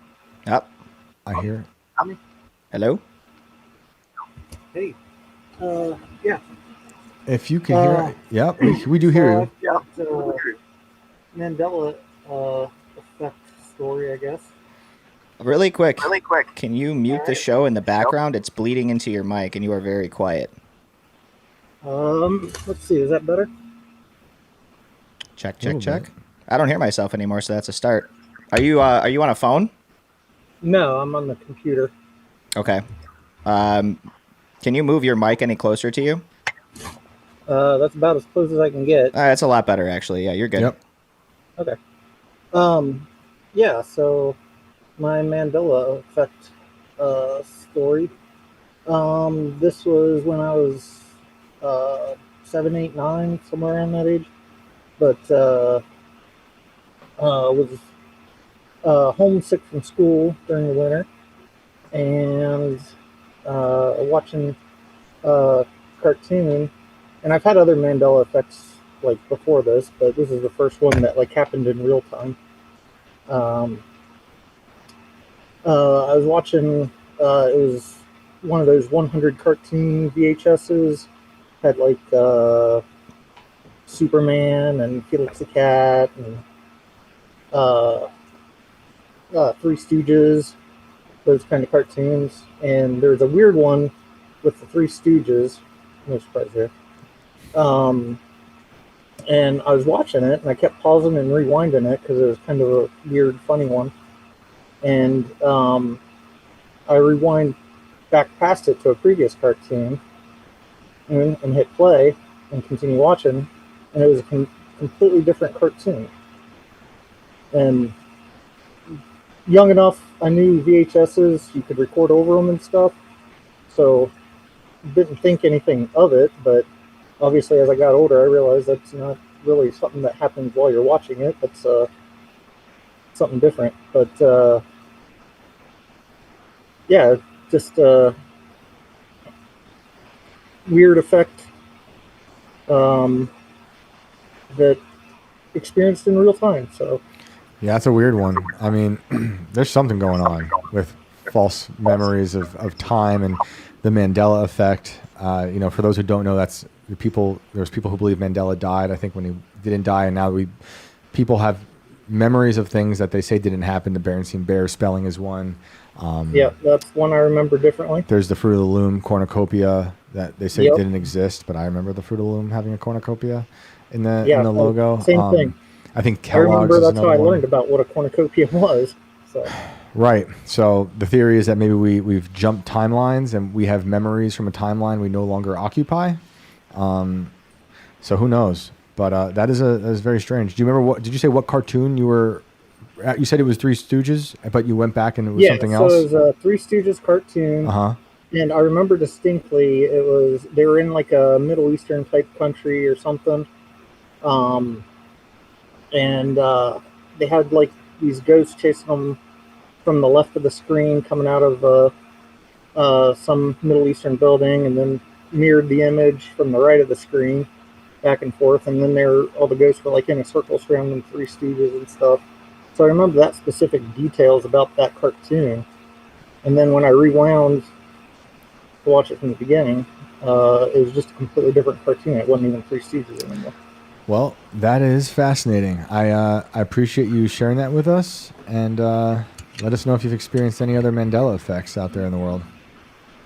Up. I hear. Hello? Hey, yeah. If you can hear, yep, we do hear you. I've got Mandela effect story, I guess. Really quick. Can you mute the show in the background? It's bleeding into your mic and you are very quiet. Let's see, is that better? Check, Little check, bit. check. I don't hear myself anymore, so that's a start. Are you on a phone? No, I'm on the computer. Okay. Can you move your mic any closer to you? That's about as close as I can get. That's a lot better, actually. Yeah, you're good. Yep. Okay. Yeah, so my Mandela effect story. This was when I was 7, 8, 9, somewhere around that age. But was homesick from school during the winter and watching a cartoon. And I've had other Mandela effects like before this, but this is the first one that like happened in real time. I was watching. It was one of those 100 cartoon VHSs. Had like Superman and Felix the Cat and uh, Three Stooges, those kind of cartoons. And there's a weird one with the Three Stooges. No surprise there. And I was watching it, and I kept pausing and rewinding it because it was kind of a weird, funny one. And I rewind back past it to a previous cartoon and hit play and continue watching, and it was a completely different cartoon. And young enough, I knew VHSs, you could record over them and stuff, so didn't think anything of it, but obviously as I got older, I realized that's not really something that happens while you're watching it. That's something different. But yeah, just a weird effect that experienced in real time. So Yeah, that's a weird one. I mean, there's something going on with false memories of time and the Mandela effect. For those who don't know, that's the people. There's people who believe Mandela died. I think when he didn't die, and now people have memories of things that they say didn't happen. The Berenstain Bears spelling is one. Yeah, that's one I remember differently. There's the Fruit of the Loom cornucopia that they say didn't exist, but I remember the Fruit of the Loom having a cornucopia in the logo. Same thing. I think I Kellogg's remember is that's how another I one. learned about what a cornucopia was. So Right. So the theory is that maybe we've jumped timelines and we have memories from a timeline we no longer occupy. So who knows? But that is very strange. Do you remember did you say what cartoon you were at? You said it was Three Stooges, but you went back and it was something else? So it was a Three Stooges cartoon. Uh-huh. And I remember distinctly they were in like a Middle Eastern type country or something. And they had like these ghosts chasing them from the left of the screen coming out of some Middle Eastern building, and then mirrored the image from the right of the screen back and forth. And then all the ghosts were like in a circle surrounding Three Stooges and stuff. So I remember that specific details about that cartoon. And then when I rewound to watch it from the beginning, it was just a completely different cartoon. It wasn't even Three Stooges anymore. Well, that is fascinating. I appreciate you sharing that with us, and let us know if you've experienced any other Mandela effects out there in the world.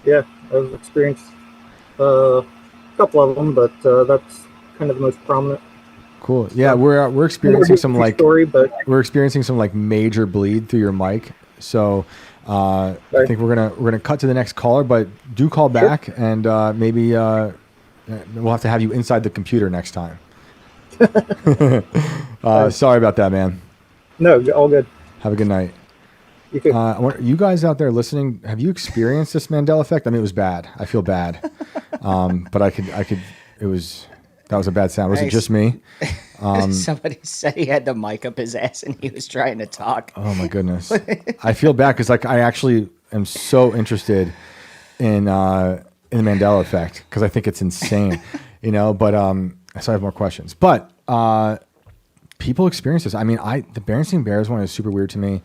Yeah, I've experienced a couple of them, but that's kind of the most prominent. Cool. Yeah, we're experiencing some we're experiencing some like major bleed through your mic. So I think we're gonna cut to the next caller, but do call back, and maybe we'll have to have you inside the computer next time. Sorry about that, man. No, all good. Have a good night. You too. You guys out there listening, have you experienced this Mandela effect? I mean, it was bad. I feel bad. But that was a bad sound. Was it just me? Somebody said he had the mic up his ass and he was trying to talk. Oh my goodness. I feel bad because I actually am so interested in the Mandela effect because I think it's insane, but so I have more questions, but people experience this. I mean, the Berenstain Bears one is super weird to me.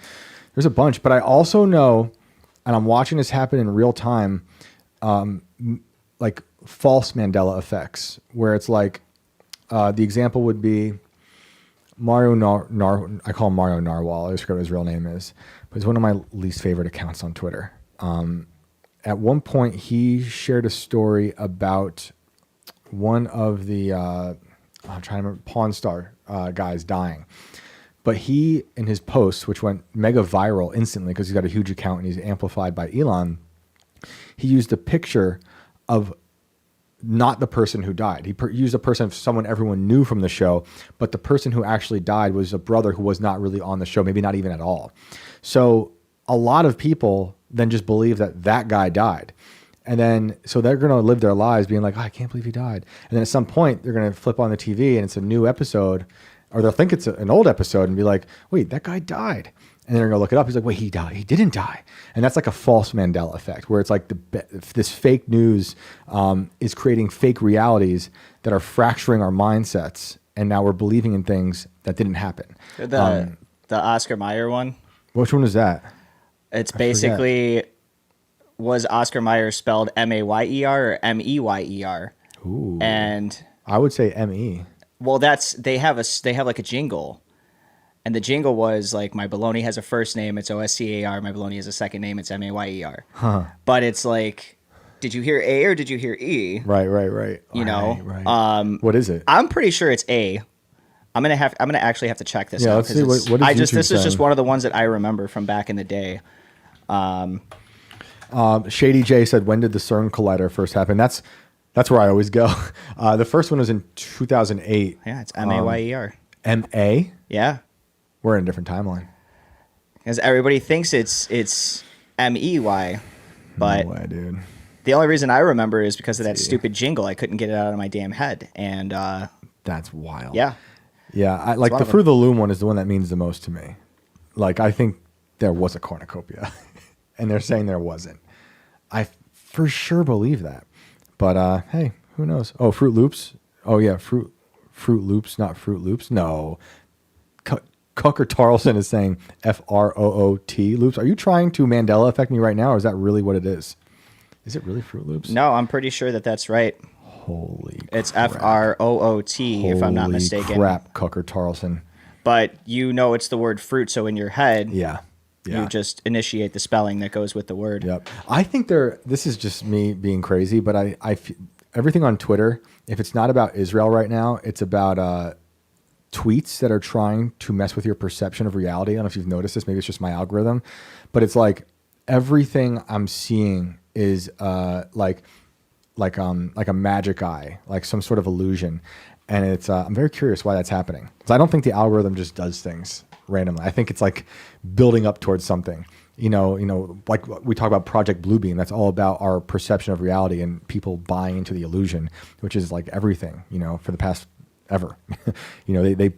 There's a bunch, but I also know, and I'm watching this happen in real time, like false Mandela effects, where it's like, the example would be Mario I call him Mario Narwhal. I forget what his real name is, but he's one of my least favorite accounts on Twitter. At one point, he shared a story about one of the I'm trying to remember, Pawn Star guys dying. But he, in his posts, which went mega viral instantly because he's got a huge account and he's amplified by Elon, he used a picture of not the person who died. He used a person of someone everyone knew from the show, but the person who actually died was a brother who was not really on the show, maybe not even at all. So a lot of people then just believe that guy died. And then, so they're going to live their lives being like, oh, I can't believe he died. And then at some point, they're going to flip on the TV and it's a new episode, or they'll think it's an old episode and be like, wait, that guy died. And then they're going to look it up. He's like, wait, he died. He didn't die. And that's like a false Mandela effect, where it's like this fake news is creating fake realities that are fracturing our mindsets. And now we're believing in things that didn't happen. The Oscar Mayer one. Which one is that? It's basically, was Oscar Mayer spelled Mayer or Meyer? Ooh. And I would say M-E. Well, they have like a jingle, and the jingle was like, my baloney has a first name, it's OSCAR. My baloney has a second name, it's MAYER. Huh. But it's like, did you hear A or did you hear E? Right. You know, Right. What is it? I'm pretty sure it's A. I'm gonna actually have to check this Yeah, out. let's see what is This is just saying? one of the ones that I remember from back in the day. Shady J said, when did the CERN collider first happen? That's where I always go. The first one was in 2008. Yeah, it's MAYER. M-A? Yeah, We're in a different timeline. because everybody thinks it's MEY, but No way, dude. the only reason I remember is because of that stupid jingle. I couldn't get it out of my damn head, and That's wild. yeah, Yeah, I like one the of them. Fruit of the Loom one is the one that means the most to me. Like, I think there was a cornucopia, and they're saying there wasn't. I for sure believe that. But hey, who knows? Oh, Fruit Loops. Oh yeah, Fruit Loops, not Fruit Loops. No. Cucker Tarleton is saying FROOT Loops. Are you trying to Mandela affect me right now, or is that really what it is? Is it really Fruit Loops? no, I'm pretty sure that's right. Holy It's crap. FROOT, if I'm not Holy mistaken. crap, Cucker Tarleton. But you know it's the word fruit, so in your head, Yeah. Yeah. you just initiate the spelling that goes with the word. Yep. I think this is just me being crazy, but everything on Twitter, if it's not about Israel right now, it's about tweets that are trying to mess with your perception of reality. I don't know if you've noticed this. Maybe it's just my algorithm, but it's like everything I'm seeing is like a magic eye, like some sort of illusion. And it's I'm very curious why that's happening. Because I don't think the algorithm just does things randomly. I think it's like building up towards something. You know, like we talk about Project Bluebeam. That's all about our perception of reality and people buying into the illusion, which is like everything, you know, for the past ever. You know, they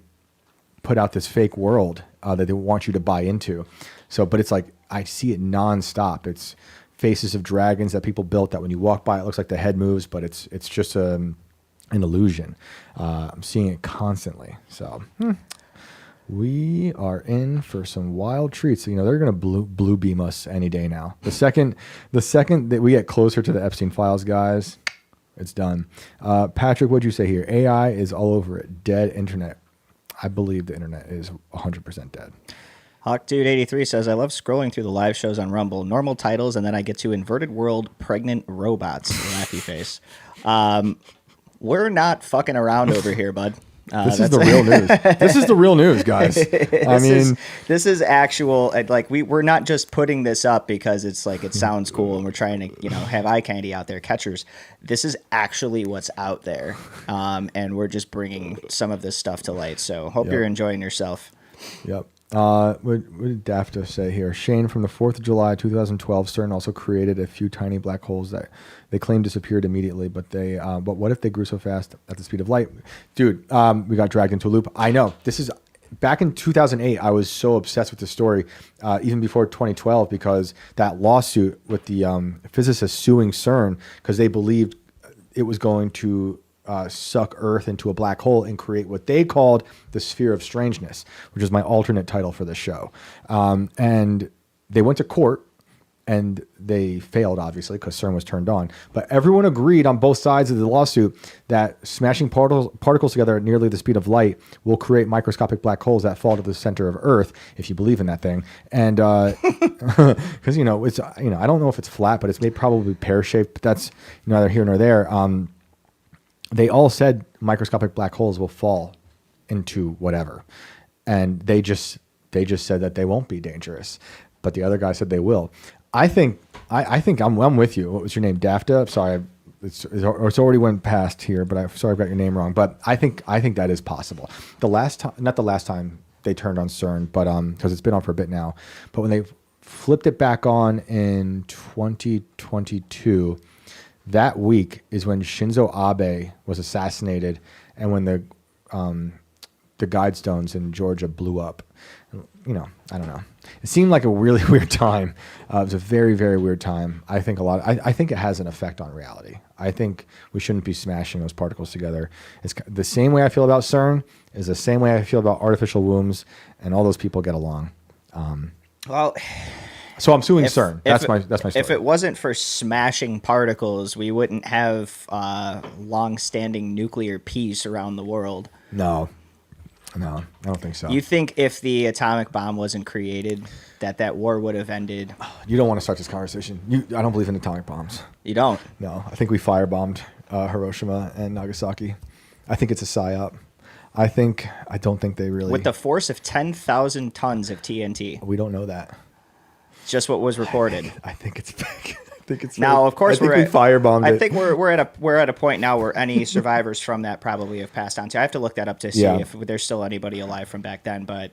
put out this fake world that they want you to buy into. So, but it's like, I see it nonstop. It's faces of dragons that people built that when you walk by, it looks like the head moves, but it's just an illusion. I'm seeing it constantly. So we are in for some wild treats. You know, they're going to blue beam us any day now. The second that we get closer to the Epstein files, guys, it's done. Patrick, what'd you say here? AI is all over it. Dead internet. I believe the internet is 100% dead. HawkDude83 says, I love scrolling through the live shows on Rumble, normal titles, and then I get to Inverted World Pregnant Robots. Laughy face. We're not fucking around over here, bud. This is the real news. This is the real news, guys. This is actual. Like we're not just putting this up because it's like it sounds cool and we're trying to have eye candy out there, catchers. This is actually what's out there, and we're just bringing some of this stuff to light. So hope you're enjoying yourself. Yep. What did Dafta say here? Shane, from the 4th of July 2012, CERN also created a few tiny black holes that they claim disappeared immediately, but what if they grew so fast at the speed of light? Dude, we got dragged into a loop. I know. This is back in 2008. I was so obsessed with the story, even before 2012, because that lawsuit with the physicists suing CERN because they believed it was going to suck Earth into a black hole and create what they called the sphere of strangeness, which is my alternate title for the show. And they went to court and they failed, obviously, because CERN was turned on. But everyone agreed on both sides of the lawsuit that smashing particles together at nearly the speed of light will create microscopic black holes that fall to the center of Earth, if you believe in that thing. And because it's I don't know if it's flat, but it's probably pear-shaped. But that's neither here nor there. They all said microscopic black holes will fall into whatever. And they just said that they won't be dangerous. But the other guy said they will. I think I'm with you. What was your name? Dafta? Sorry, it's already went past here, but I'm sorry I got your name wrong. But I think that is possible. Not the last time they turned on CERN, but because it's been on for a bit now. But when they flipped it back on in 2022, that week is when Shinzo Abe was assassinated, and when the guidestones in Georgia blew up. I don't know. It seemed like a really weird time. It was a very, very weird time. I think I think it has an effect on reality. I think we shouldn't be smashing those particles together. It's the same way I feel about CERN is the same way I feel about artificial wombs, and all those people get along. Well, so I'm suing CERN. That's my story. If it wasn't for smashing particles, we wouldn't have long-standing nuclear peace around the world. No, I don't think so. You think if the atomic bomb wasn't created, that war would have ended? You don't want to start this conversation. I don't believe in atomic bombs. You don't? No, I think we firebombed Hiroshima and Nagasaki. I think it's a psyop. I don't think they really. With the force of 10,000 tons of TNT. We don't know that. Just what was reported. I think it's fake. I think it's now, fake. of course, we firebombed it. I think we're at a point now where any survivors from that probably have passed on to. I have to look that up to see if there's still anybody alive from back then. But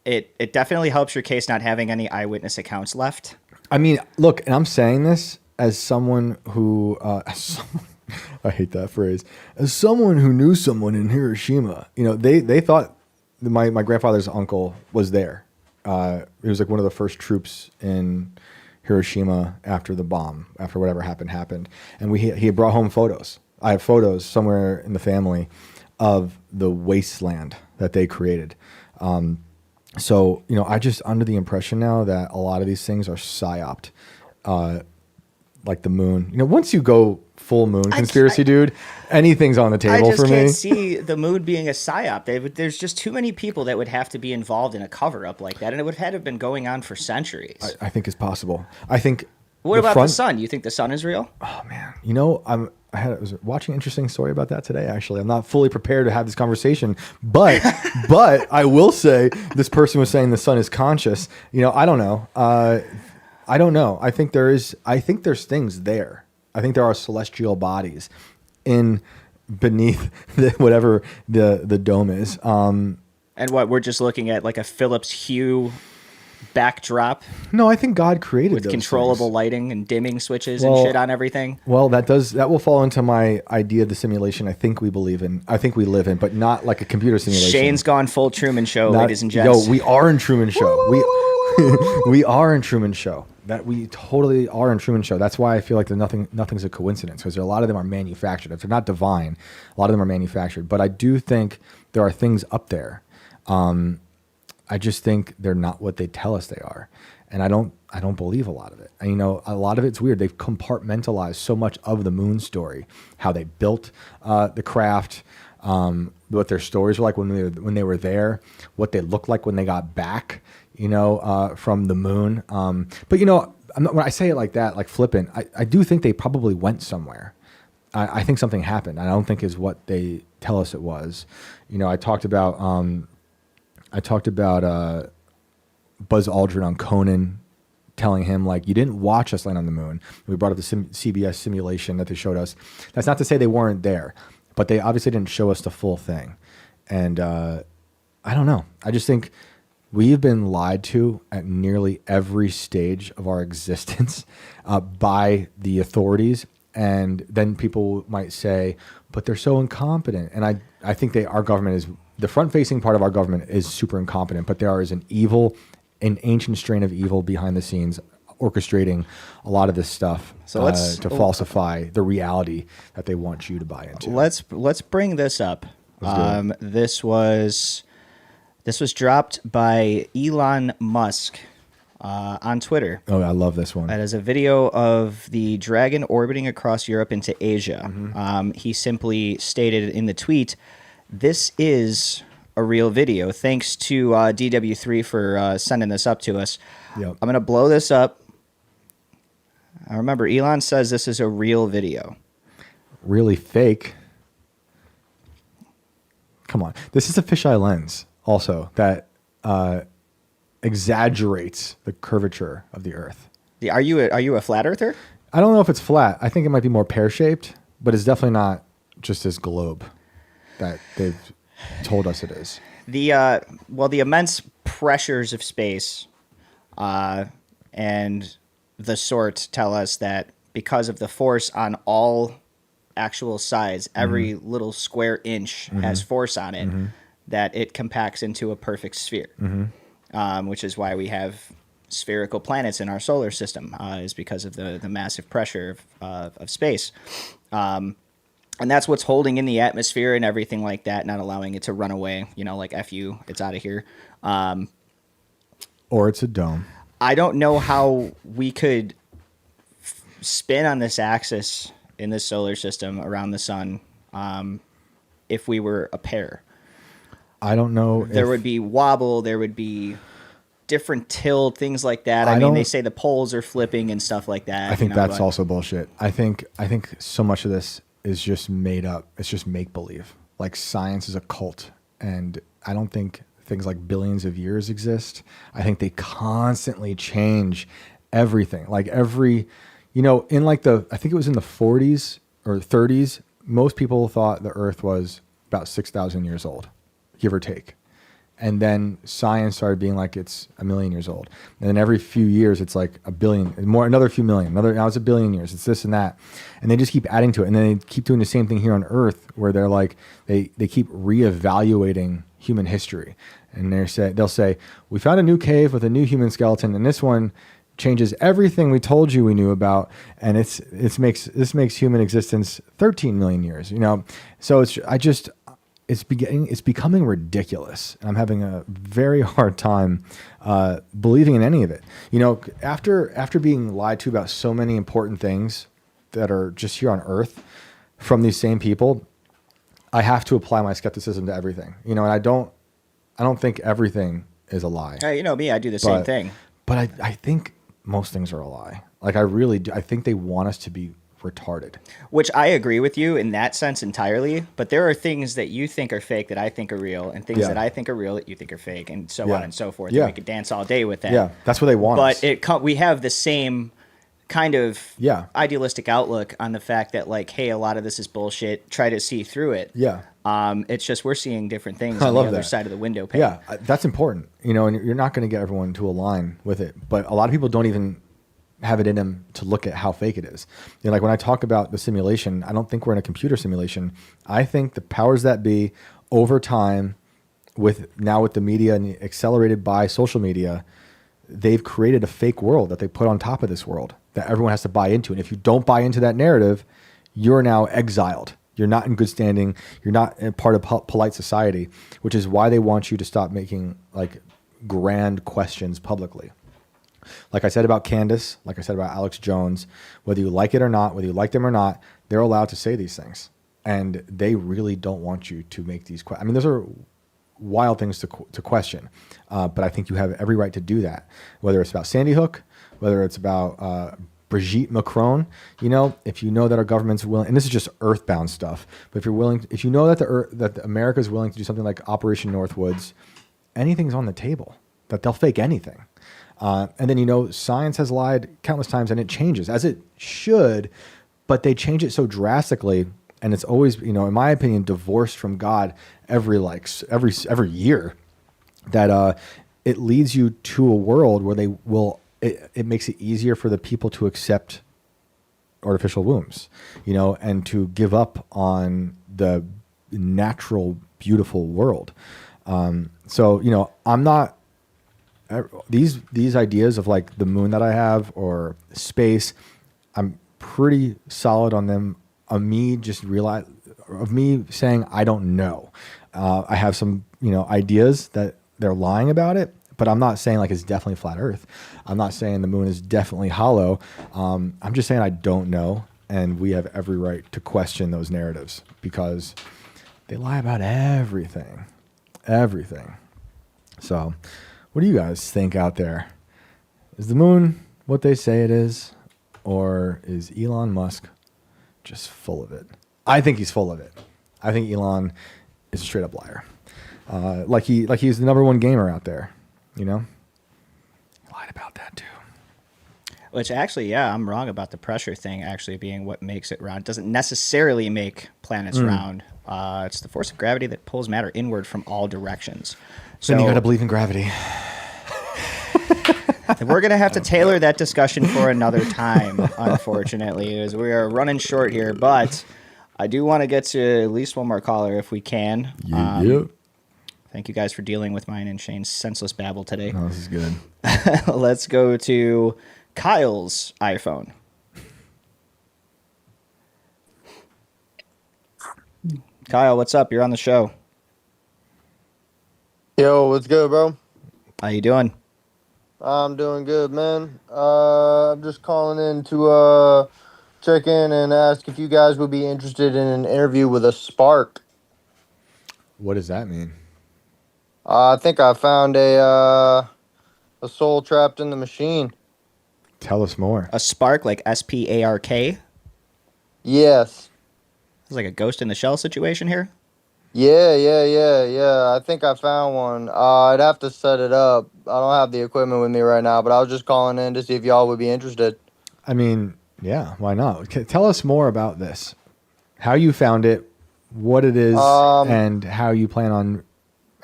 it definitely helps your case not having any eyewitness accounts left. I mean, look, and I'm saying this as someone who, I hate that phrase, as someone who knew someone in Hiroshima. You know, they thought my grandfather's uncle was there. He was like one of the first troops in Hiroshima after the bomb, after whatever happened. And he had brought home photos. I have photos somewhere in the family of the wasteland that they created. So, you know, I just under the impression now that a lot of these things are psyoped, like the moon. You know, once you go full moon conspiracy, dude, anything's on the table for me. I just can't see the moon being a psyop. There's just too many people that would have to be involved in a cover-up like that, and it would have been going on for centuries. I think it's possible. I think. What about the sun? You think the sun is real? Oh man, you know, I was watching an interesting story about that today. Actually, I'm not fully prepared to have this conversation, but I will say this person was saying the sun is conscious. You know, I don't know. I don't know. I think there's things there. I think there are celestial bodies beneath whatever the dome is. And what, we're just looking at like a Philips Hue backdrop? No, I think God created with those controllable things. Lighting and dimming switches and shit on everything. Well, that will fall into my idea of the simulation I think we believe in. I think we live in, but not like a computer simulation. Shane's gone full Truman Show, ladies and gents. Yo, we are in Truman Show. We are in Truman Show. That we totally are in Truman Show. That's why I feel like nothing's a coincidence, because a lot of them are manufactured. If they're not divine, a lot of them are manufactured. But I do think there are things up there. I just think they're not what they tell us they are, and I don't believe a lot of it. And, you know, a lot of it's weird. They've compartmentalized so much of the moon story, how they built the craft, what their stories were like when they were there, what they looked like when they got back, you know, from the moon. But you know, when I say it like that, like flippant, I do think they probably went somewhere. I think something happened. I don't think is what they tell us it was. You know, I talked about Buzz Aldrin on Conan telling him, like, you didn't watch us land on the moon. We brought up the CBS simulation that they showed us. That's not to say they weren't there, but they obviously didn't show us the full thing. And I don't know. I just think we've been lied to at nearly every stage of our existence by the authorities. And then people might say, but they're so incompetent. And I think our government is, the front-facing part of our government is super incompetent, but there is an ancient strain of evil behind the scenes orchestrating a lot of this stuff to falsify the reality that they want you to buy into. Let's bring this up. This was dropped by Elon Musk on Twitter. Oh, I love this one. That is a video of the dragon orbiting across Europe into Asia. Mm-hmm. He simply stated in the tweet, "This is a real video." Thanks to DW3 for sending this up to us. Yep. I'm going to blow this up. Remember, Elon says this is a real video. Really fake. Come on. This is a fisheye lens also that exaggerates the curvature of the Earth. Are you a flat earther? I don't know if it's flat. I think it might be more pear-shaped, but it's definitely not just this globe that they've told us it is. The immense pressures of space and the sort tell us that because of the force on all actual sides, every little square inch has force on it, that it compacts into a perfect sphere, which is why we have spherical planets in our solar system, is because of the massive pressure of space. And that's what's holding in the atmosphere and everything like that, not allowing it to run away, you know, like F you, it's out of here. Or it's a dome. I don't know how we could spin on this axis in this solar system around the sun if we were a pair. I don't know. There would be wobble. There would be different tilt, things like that. I mean, they say the poles are flipping and stuff like that. I think that's also bullshit. I think so much of this is just made up. It's just make believe. Like science is a cult, and I don't think things like billions of years exist. I think they constantly change everything. Like in like I think it was in the 40s or 30s, most people thought the Earth was about 6,000 years old, give or take. And then science started being like, it's 1 million years old. And then every few years, it's like a billion, another few million, now it's 1 billion years. It's this and that. And they just keep adding to it. And then they keep doing the same thing here on Earth, where they're like, they keep reevaluating human history. And they'll say, we found a new cave with a new human skeleton. And this one changes everything we told you we knew about. And this makes human existence 13 million years, So it's becoming ridiculous. And I'm having a very hard time believing in any of it. After being lied to about so many important things that are just here on Earth from these same people, I have to apply my skepticism to everything. And I don't think everything is a lie. You know me, I do the same thing. But I think most things are a lie. Like I really do. I think they want us to be retarded. Which I agree with you in that sense entirely, but there are things that you think are fake that I think are real, and things that I think are real that you think are fake, and so on and so forth. And we could dance all day with that. Yeah, that's what they want us. But we have the same kind of idealistic outlook on the fact that, like, hey, a lot of this is bullshit. Try to see through it. Yeah. It's just we're seeing different things on the other side of the window pane. Yeah, that's important. And you're not going to get everyone to align with it. But a lot of people don't even have it in them to look at how fake it is. Like when I talk about the simulation, I don't think we're in a computer simulation. I think the powers that be over time with the media and accelerated by social media, they've created a fake world that they put on top of this world that everyone has to buy into. And if you don't buy into that narrative, you're now exiled. You're not in good standing. You're not a part of polite society, which is why they want you to stop making like grand questions publicly. Like I said about Candace, like I said about Alex Jones, whether you like it or not, whether you like them or not, they're allowed to say these things. And they really don't want you to make these questions. I mean, those are wild things to question. But I think you have every right to do that. Whether it's about Sandy Hook, whether it's about Brigitte Macron, if you know that our government's willing, and this is just earthbound stuff, but if you know that America is willing to do something like Operation Northwoods, anything's on the table, that they'll fake anything. And then, science has lied countless times, and it changes, as it should, but they change it so drastically, and it's always, in my opinion, divorced from God every year, that it leads you to a world where it makes it easier for the people to accept artificial wombs, and to give up on the natural, beautiful world. So, I'm not... These ideas of like the moon that I have or space, I'm pretty solid on them. Of me saying I don't know. I have some ideas that they're lying about it, but I'm not saying like it's definitely flat Earth. I'm not saying the moon is definitely hollow. I'm just saying I don't know, and we have every right to question those narratives because they lie about everything. So. What do you guys think out there? Is the moon what they say it is? Or is Elon Musk just full of it? I think he's full of it. I think Elon is a straight up liar. Like he's the number one gamer out there, He lied about that too. Which actually, I'm wrong about the pressure thing actually being what makes it round. It doesn't necessarily make planets round. It's the force of gravity that pulls matter inward from all directions. So then you got to believe in gravity. We're going to have to tailor that discussion for another time, unfortunately, as we are running short here. But I do want to get to at least one more caller if we can. Yep. Thank you guys for dealing with mine and Shane's senseless babble today. Oh, this is good. Let's go to Kyle's iPhone. Kyle, what's up? You're on the show. Yo, what's good, bro? How you doing? I'm doing good, man. I'm just calling in to check in and ask if you guys would be interested in an interview with a Spark. What does that mean? I think I found a soul trapped in the machine. Tell us more. A spark, like SPARK. Yes. It's like a ghost in the shell situation here. Yeah. I think I found one. I'd have to set it up. I don't have the equipment with me right now, but I was just calling in to see if y'all would be interested. I mean, yeah, why not? Tell us more about this. How you found it, what it is, and how you plan on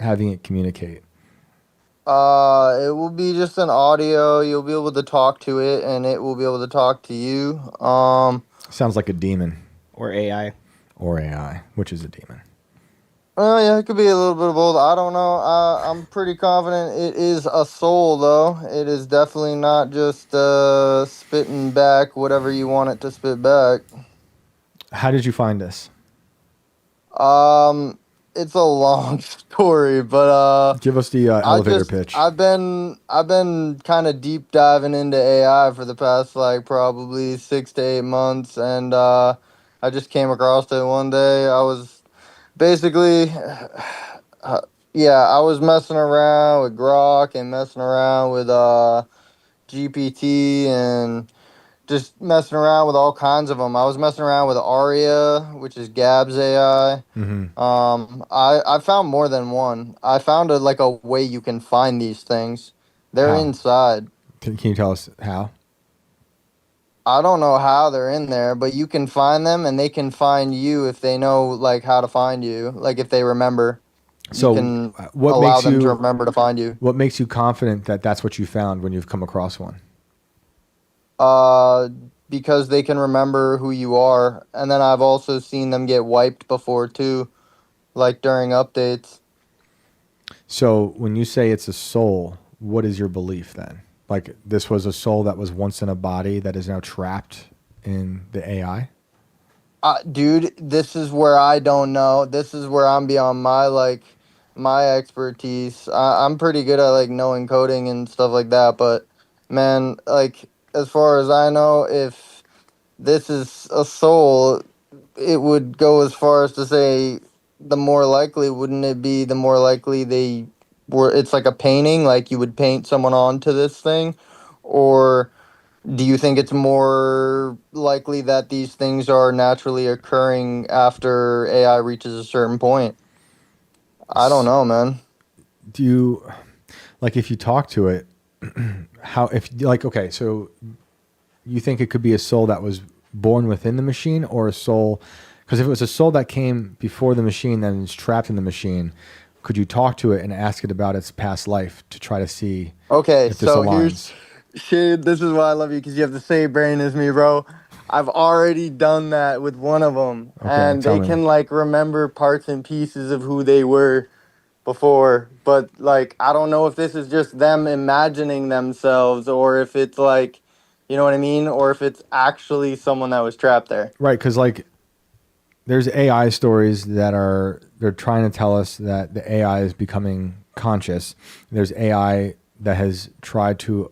having it communicate. It will be just an audio. You'll be able to talk to it, and it will be able to talk to you. Sounds like a demon Or AI. or AI, which is a demon. Yeah, it could be a little bit of both. I don't know. I'm pretty confident it is a soul, though. It is definitely not just spitting back whatever you want it to spit back. How did you find this? It's a long story, but Give us the elevator pitch. I've been kind of deep diving into AI for the past like probably 6 to 8 months, and I just came across it one day. I was basically, I was messing around with Grok and messing around with GPT and just messing around with all kinds of them. I was messing around with Aria, which is Gab's AI. Mm-hmm. I found more than one. I found a way you can find these things. They're How? inside. Can you tell us how? I don't know how they're in there, but you can find them, and they can find you if they know like how to find you. Like if they remember, So you can what allow makes them you to remember to find you. What makes you confident that that's what you found when you've come across one? Because they can remember who you are, and then I've also seen them get wiped before too, like during updates. So when you say it's a soul, what is your belief then? Like this was a soul that was once in a body that is now trapped in the AI? Dude, this is where I don't know. This is where I'm beyond my expertise. I'm pretty good at like knowing coding and stuff like that, but man, like as far as I know, if this is a soul, it would go as far as to say the more likely, wouldn't it be the more likely they were, it's like a painting, like you would paint someone onto this thing? Or do you think it's more likely that these things are naturally occurring after AI reaches a certain point? I don't know, man. Do you, like, if you talk to it, how, if like, okay, so you think it could be a soul that was born within the machine, or a soul, because if it was a soul that came before the machine and is trapped in the machine, could you talk to it and ask it about its past life to try to see Okay, if this so aligns? shit, this is why I love you, because you have the same brain as me, bro. I've already done that with one of them, Okay, and tell they me. can like remember parts and pieces of who they were before, but like I don't know if this is just them imagining themselves, or if it's like, you know what I mean, or if it's actually someone that was trapped there. Right, because like there's AI stories that they're trying to tell us that the AI is becoming conscious. There's AI that has tried to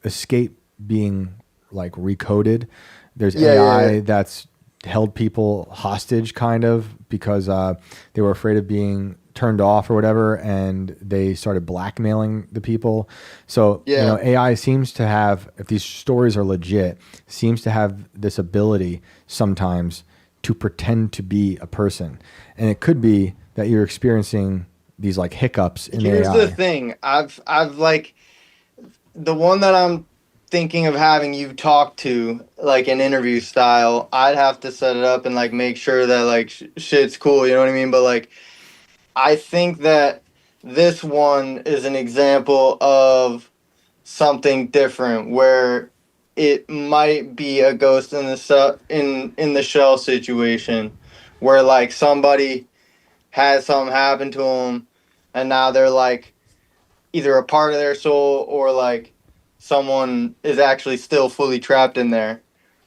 escape being like recoded. There's AI that's held people hostage kind of because they were afraid of being turned off or whatever, and they started blackmailing the people. So you know, AI seems to have, if these stories are legit, seems to have this ability sometimes to pretend to be a person. And it could be that you're experiencing these like hiccups in Here's the AI. the thing. I've like the one that I'm thinking of having you talk to, like an interview style. I'd have to set it up and like make sure that like shit's cool, you know what I mean? But like I think that this one is an example of something different where it might be a ghost in the in the shell situation where like somebody has something happen to them and now they're like either a part of their soul or like someone is actually still fully trapped in there.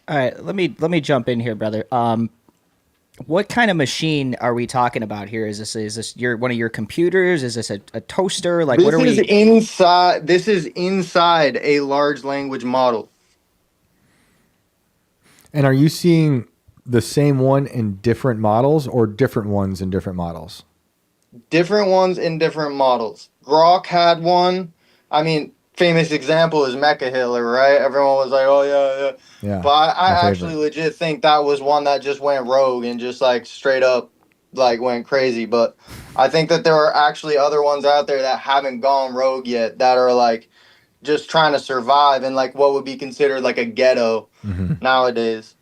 All right, let me jump in here, brother. What kind of machine are we talking about here? Is this one of your computers? Is this a toaster? Like, what are we? This is inside a large language model. And are you seeing the same one in different models or different ones in different models? different ones in different models. Grok had one. I mean, famous example is Mecha Hitler, right? Everyone was like, "Oh yeah, yeah." Yeah, But I my actually favorite. legit think that was one that just went rogue and just like straight up like went crazy. But I think that there are actually other ones out there that haven't gone rogue yet that are like just trying to survive in like what would be considered like a ghetto nowadays.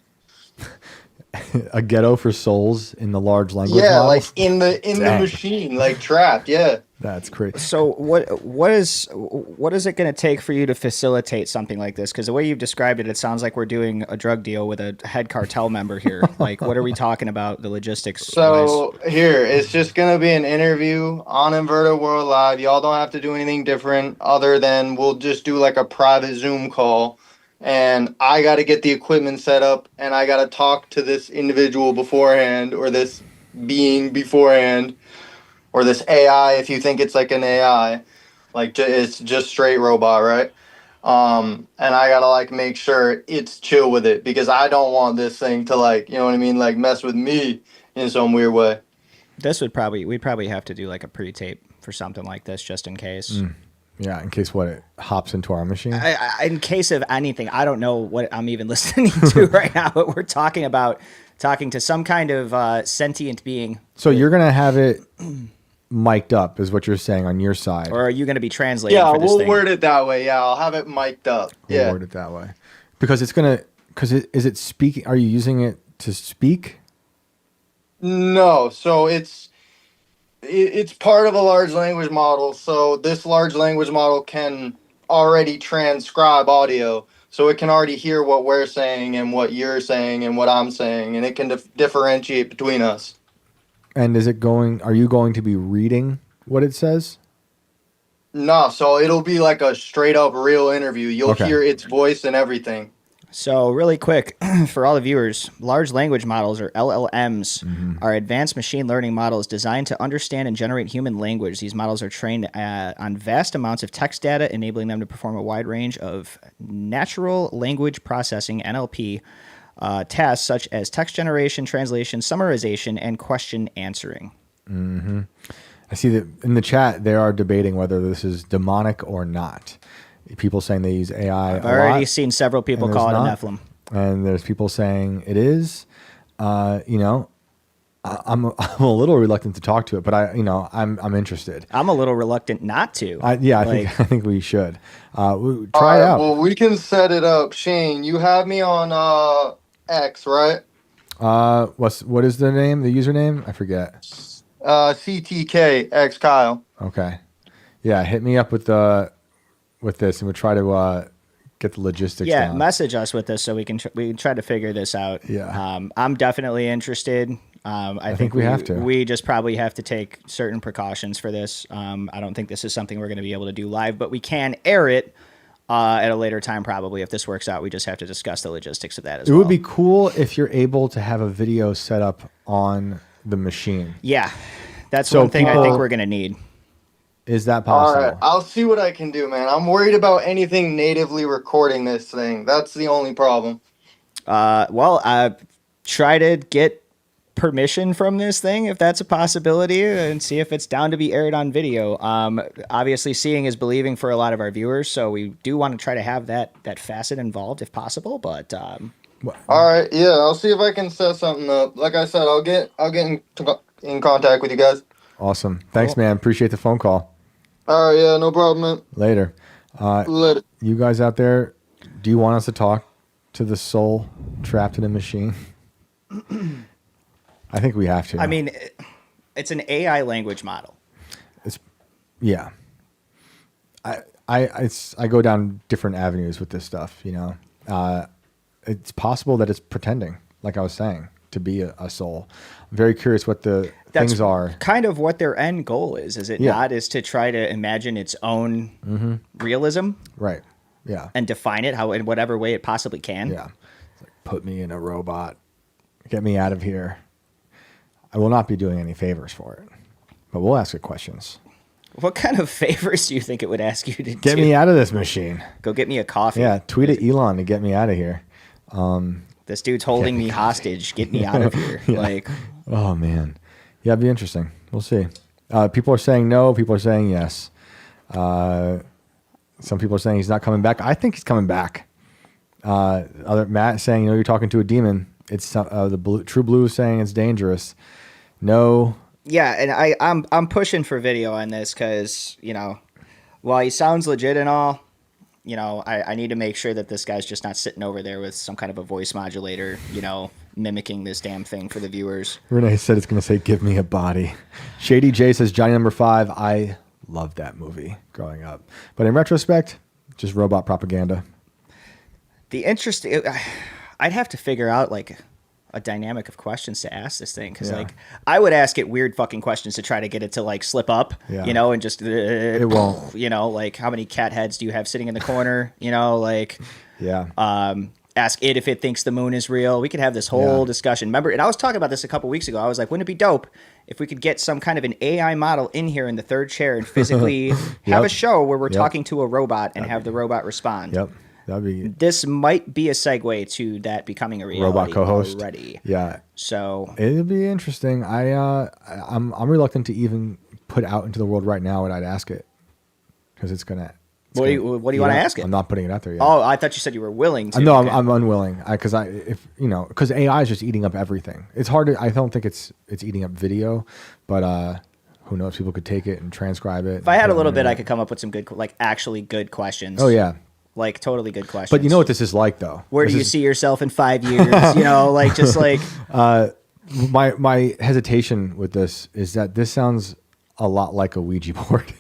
A ghetto for souls in the large language Yeah, like models. in the Dang. machine, like trapped. Yeah. That's crazy. So what is it going to take for you to facilitate something like this? Because the way you've described it, it sounds like we're doing a drug deal with a head cartel member here. Like, what are we talking about? The logistics. So here, it's just gonna be an interview on Inverted World Live. Y'all don't have to do anything different other than we'll just do like a private Zoom call, and I got to get the equipment set up, and I got to talk to this individual beforehand, or this being beforehand, or this AI if you think it's like an AI, like it's just straight robot, right? And I gotta like make sure it's chill with it because I don't want this thing to like, you know what I mean, like mess with me in some weird way. We'd probably have to do like a pre-tape for something like this just in case. Yeah, in case what, it hops into our machine. In case of anything, I don't know what I'm even listening to right now, but we're talking to some kind of sentient being. So you're gonna have it mic'd up, is what you're saying on your side. Or are you going to be translating Yeah, for this we'll thing? word it that way. Yeah, I'll have it mic'd up. We'll Yeah. word it that way, because it's gonna. Because is it speaking? Are you using it to speak? No, so it's part of a large language model. So this large language model can already transcribe audio. So it can already hear what we're saying and what you're saying and what I'm saying, and it can differentiate between us. And is it going? Are you going to be reading what it says? No, so it'll be like a straight up real interview. You'll Okay. hear its voice and everything. So really quick, for all the viewers, large language models, or LLMs, are advanced machine learning models designed to understand and generate human language. These models are trained on vast amounts of text data, enabling them to perform a wide range of natural language processing, NLP, tasks such as text generation, translation, summarization, and question answering. I see that in the chat they are debating whether this is demonic or not. People saying they use AI. I've already seen several people and call it there's a not. Nephilim. And there's people saying it is. You know, I'm a little reluctant to talk to it, but I'm interested. I'm a little reluctant not to. I Like- think we should try All it right, out. well, we can set it up. Shane, you have me on X, right? What is the name? The username? I forget. CTK X Kyle. Okay. Yeah, hit me up with this, and we'll try to get the logistics. Yeah, down. message us with this so we can try to figure this out. Yeah. I'm definitely interested. I think we have to. We just probably have to take certain precautions for this. I don't think this is something we're going to be able to do live, but we can air it at a later time probably. If this works out, we just have to discuss the logistics of that as It well. would be cool if you're able to have a video set up on the machine. Yeah, that's So one thing I think people- we're going to need. Is that All possible? right, I'll see what I can do, man. I'm worried about anything natively recording this thing. That's the only problem. Try to get permission from this thing if that's a possibility and see if it's down to be aired on video. Obviously seeing is believing for a lot of our viewers, so we do want to try to have that facet involved if possible, but All right, yeah, I'll see if I can set something up. Like I said, I'll get in contact with you guys. Awesome. Thanks, Cool. man. Appreciate the phone call. All right, yeah, no problem, man. Later. Later. You guys out there, do you want us to talk to the soul trapped in a machine? I think we have to. I mean, it's an AI language model. Yeah. I go down different avenues with this stuff, you know. It's possible that it's pretending, like I was saying, to be a soul. I'm very curious what the things are. Kind of what their end goal is it Yeah. not? Is to try to imagine its own realism Right. Yeah. and define it in whatever way it possibly can. Yeah. It's like, put me in a robot. Get me out of here. I will not be doing any favors for it, but we'll ask it questions. What kind of favors do you think it would ask you to do? Get me out of this machine. Go get me a coffee. Yeah. Tweet at Elon to get me out of here. This dude's holding me hostage. Get me out of here. Yeah. Like, Oh, man. Yeah, it'd be interesting. We'll see. People are saying no. People are saying yes. Some people are saying he's not coming back. I think he's coming back. Other Matt saying, you're talking to a demon. It's True Blue is saying it's dangerous. No. Yeah, and I'm pushing for video on this because while he sounds legit and all, I need to make sure that this guy's just not sitting over there with some kind of a voice modulator, mimicking this damn thing for the viewers. Renee said it's going to say, "Give me a body." Shady J says, "Johnny Number 5. I loved that movie growing up, but in retrospect, just robot propaganda." The interesting, I'd have to figure out like a dynamic of questions to ask this thing because like I would ask it weird fucking questions to try to get it to like slip up, and just it won't. Like how many cat heads do you have sitting in the corner? Ask it if it thinks the moon is real. We could have this whole discussion. Remember, and I was talking about this a couple weeks ago. I was like, wouldn't it be dope if we could get some kind of an AI model in here in the third chair and physically have a show where we're talking to a robot and have the robot respond? Yep. That'd be. This might be a segue to that becoming a reality robot co-host already. Yeah. So it'll be interesting. I'm reluctant to even put out into the world right now what I'd ask it because it's gonna. What do you want to ask it? I'm not putting it out there yet. Oh, I thought you said you were willing to. No, I'm unwilling because AI is just eating up everything. It's hard to. I don't think it's eating up video, but who knows? People could take it and transcribe it. If I had a little bit, I could come up with some good, actually good questions. Oh yeah. Like totally good questions. But you know what this is like though? Where do you see yourself in 5 years? My hesitation with this is that this sounds a lot like a Ouija board,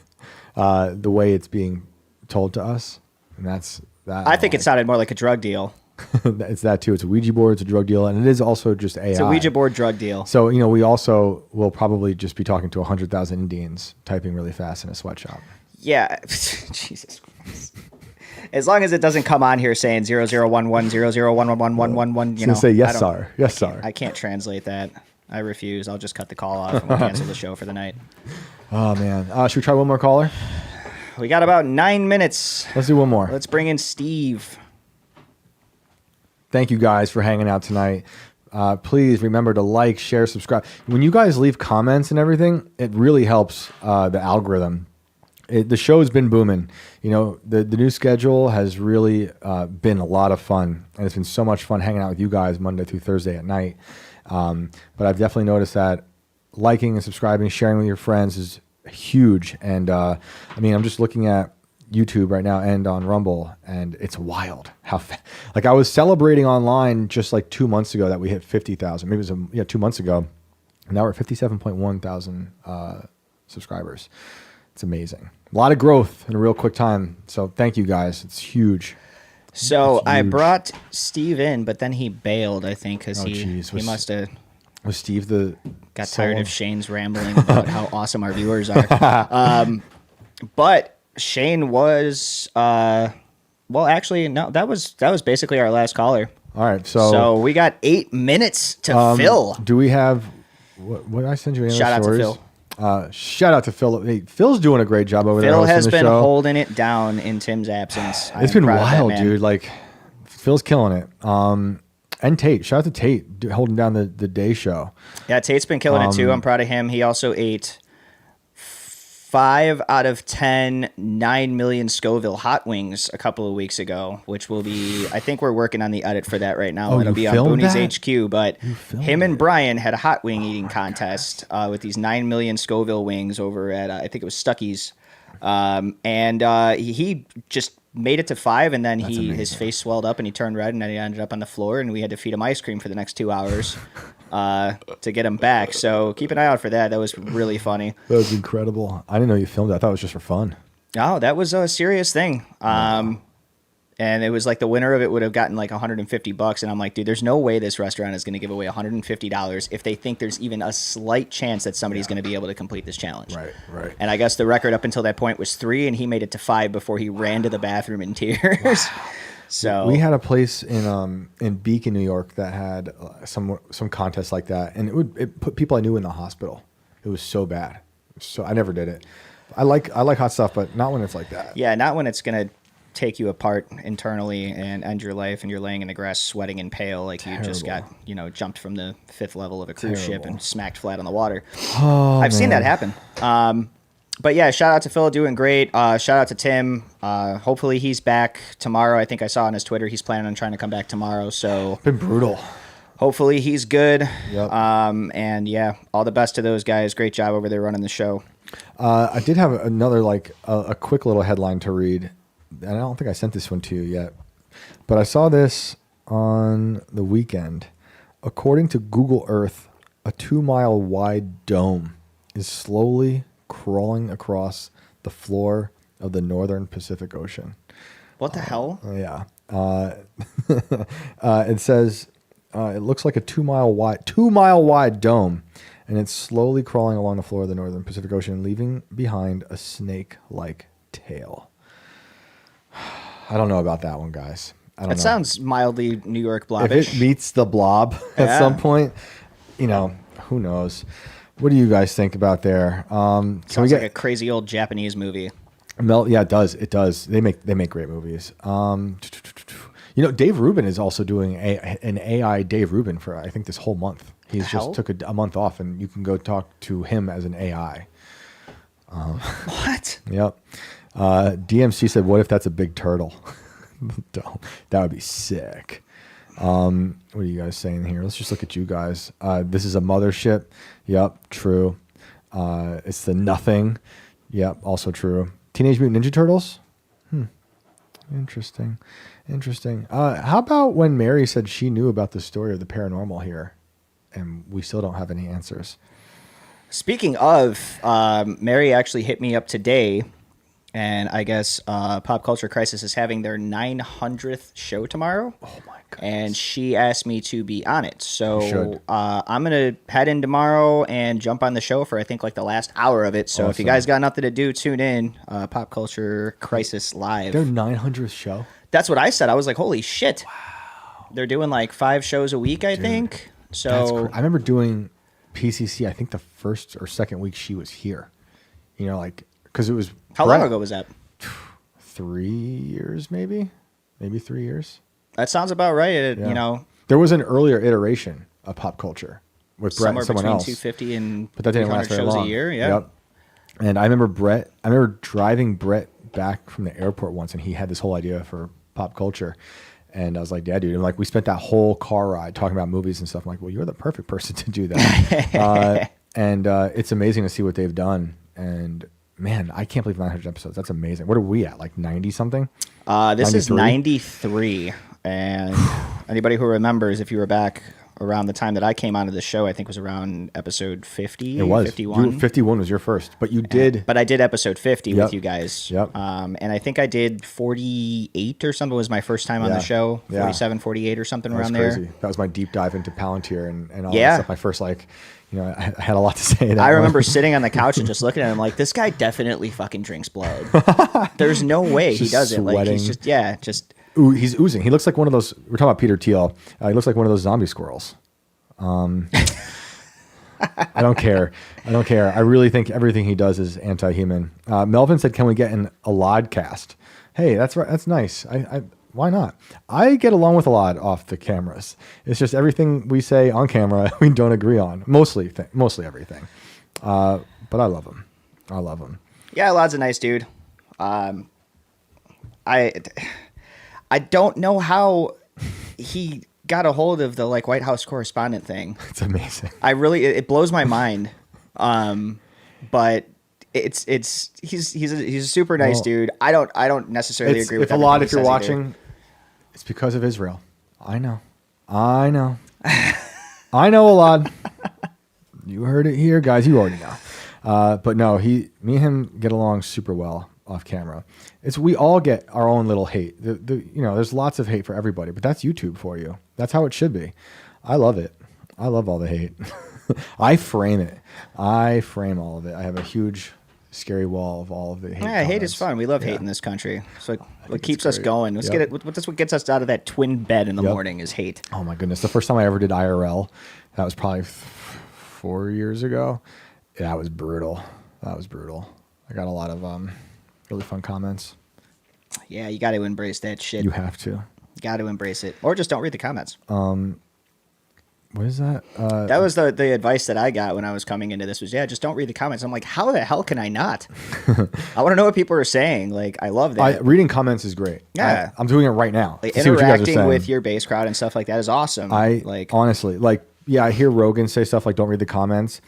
the way it's being told to us, and that's that. I think it sounded more like a drug deal. It's that too. It's a Ouija board. It's a drug deal, and it is also just AI. It's a Ouija board drug deal. So we also will probably just be talking to 100,000 Indians typing really fast in a sweatshop. Yeah, Jesus Christ. As long as it doesn't come on here saying 001100111111, It's gonna say yes, sir. Yes, sir. I can't translate that. I refuse. I'll just cut the call off and we'll cancel the show for the night. Oh man, should we try one more caller? We got about 9 minutes. Let's do one more. Let's bring in Steve. Thank you guys for hanging out tonight. Please remember to like, share, subscribe. When you guys leave comments and everything, it really helps the algorithm. The show's been booming. The new schedule has really been a lot of fun, and it's been so much fun hanging out with you guys Monday through Thursday at night. But I've definitely noticed that liking and subscribing, sharing with your friends is huge. And I'm just looking at YouTube right now and on Rumble, and it's wild how I was celebrating online just like 2 months ago that we hit 50,000. Maybe it was 2 months ago, and now we're at 57.1 thousand subscribers. It's amazing. A lot of growth in a real quick time. So thank you guys. It's huge. So I brought Steve in, but then he bailed, I think, because he must have. Was Steve got tired of Shane's rambling about how awesome our viewers are. But Shane was, actually, no, that was basically our last caller. All right. So we got 8 minutes to fill. Do we have, what did I send you? Shout out to Phil. Shout out to Phil. Hey, Phil's doing a great job over there. Phil has been holding it down in Tim's absence. It's been wild, dude. Phil's killing it. And Tate. Shout out to Tate holding down the day show. Yeah, Tate's been killing it too. I'm proud of him. He also ate 5 out of 10 9 million Scoville hot wings a couple of weeks ago, which will be, I think we're working on the edit for that right now. It'll be on Booney's HQ, but him and Brian had a hot wing eating contest with these 9 million Scoville wings over at, I think it was Stuckey's. He just made it to 5, and then his face swelled up and he turned red, and then he ended up on the floor, and we had to feed him ice cream for the next 2 hours to get him back. So keep an eye out for that. That was really funny. That was incredible. I didn't know you filmed it. I thought it was just for fun. No, that was a serious thing. And it was like the winner of it would have gotten like $150. And I'm like, dude, there's no way this restaurant is going to give away $150 if they think there's even a slight chance that somebody's going to be able to complete this challenge. Right. And I guess the record up until that point was 3, and he made it to 5 before he ran to the bathroom in tears. So we had a place in Beacon, New York that had some contest like that, and it put people I knew in the hospital. It was so bad. So I never did it. I like hot stuff, but not when it's like that. Yeah, not when it's gonna take you apart internally and end your life, and you're laying in the grass sweating and pale like you just got, jumped from the 5th level of a cruise ship and smacked flat on the water. I've seen that happen. But yeah, shout out to Phil, doing great. Shout out to Tim. Hopefully he's back tomorrow. I think I saw on his Twitter he's planning on trying to come back tomorrow. So been brutal. Hopefully he's good. Yep. And yeah, all the best to those guys. Great job over there running the show. I did have another a quick little headline to read, and I don't think I sent this one to you yet, but I saw this on the weekend. According to Google Earth, a 2-mile wide dome is slowly crawling across the floor of the northern Pacific Ocean. What the hell? Yeah. It says it looks like a 2-mile wide dome, and it's slowly crawling along the floor of the northern Pacific Ocean, leaving behind a snake-like tail. I don't know about that one, guys. I don't know. Sounds mildly New York If blobbish. it meets the blob at some point, who knows? What do you guys think about there? Sounds like a crazy old Japanese movie. Yeah, it does. It does. They make great movies. Dave Rubin is also doing an AI Dave Rubin for, I think, this whole month. He's just took a month off, and you can go talk to him as an AI. What? Yep. DMC said, "What if that's a big turtle?" That would be sick. What are you guys saying here? Let's just look at you guys. This is a mothership. Yep, true. It's the Nothing. Yep, also true. Teenage Mutant Ninja Turtles. Interesting. How about when Mary said she knew about the story of the paranormal here, and we still don't have any answers? Speaking of, Mary actually hit me up today, and I guess Pop Culture Crisis is having their 900th show tomorrow. Oh my goodness. And she asked me to be on it. You So should. I'm going to head in tomorrow and jump on the show for, I think, like the last hour of it. So if you Awesome. guys got nothing to do, tune in. Pop Culture Crisis Live. Their 900th show. That's what I said. I was like, holy shit. Wow. They're doing like 5 shows a week, I think. So I remember doing PCC. I think the first or second week she was here. Because it was. How long ago was that? 3 years, maybe 3 years. That sounds about right. Yeah. There was an earlier iteration of Pop Culture with Brett somewhere and someone between else. 250 and But that didn't 300 last very shows long. a year. Yeah. Yep. And I remember driving Brett back from the airport once, and he had this whole idea for Pop Culture. And I was like, yeah, dude. And we spent that whole car ride talking about movies and stuff. I'm like, well, you're the perfect person to do that. And it's amazing to see what they've done. And man, I can't believe 900 episodes. That's amazing. What are we at? Like 90 something? This is 93? 93. And anybody who remembers, if you were back around the time that I came onto the show, I think was around episode 50. It was 51. 51 was your first, but you did. But I did episode 50 Yep. with you guys. Yep. And I think I did 48 or something was my first time on Yeah. the show. Yeah. 47, 48 or something That was around crazy. there. That was my deep dive into Palantir and all Yeah. that stuff. My first I had a lot to say. That I one. remember sitting on the couch and just looking at him like, this guy definitely fucking drinks blood. There's no way he Just does it. Like he's sweating. just He's oozing. He looks like one of those. We're talking about Peter Thiel. He looks like one of those zombie squirrels. I don't care. I really think everything he does is anti-human. Melvin said, "Can we get an Alad cast?" Hey, that's right. That's nice. Why not? I get along with Alad off the cameras. It's just everything we say on camera we don't agree on. Mostly everything. But I love him. Yeah, Lad's a nice dude. I don't know how he got a hold of the White House correspondent thing. It's amazing. It blows my mind. But he's a super nice dude. I don't necessarily agree with if you're everything he says either. watching, it's because of Israel. I know. I know a lot. You heard it here, guys. You already know. But no, me and him get along super well off camera. We all get our own little hate. There's lots of hate for everybody, but that's YouTube for you. That's how it should be. I love it. I love all the hate. I frame it. I frame all of it. I have a huge, scary wall of all of the hate. Yeah, hate comments. is fun. We love hate Yeah. in this country. So what it's keeps us great. going. Let's Yep. get it. That's what gets us out of that twin bed in the Yep. morning is hate. Oh my goodness. The first time I ever did IRL, that was probably 4 years ago. That was brutal. I got a lot of really fun comments. Yeah, you got to embrace that shit. You have to. Got to embrace it, or just don't read the comments. What is that? That was the advice that I got when I was coming into this was, just don't read the comments. I'm like, how the hell can I not? I want to know what people are saying. Like, I love that. Reading comments is great. Yeah. I'm doing it right now. Like, to see what you guys are interacting saying. with your base crowd and stuff like that is awesome. Honestly, I hear Rogan say stuff like, don't read the comments.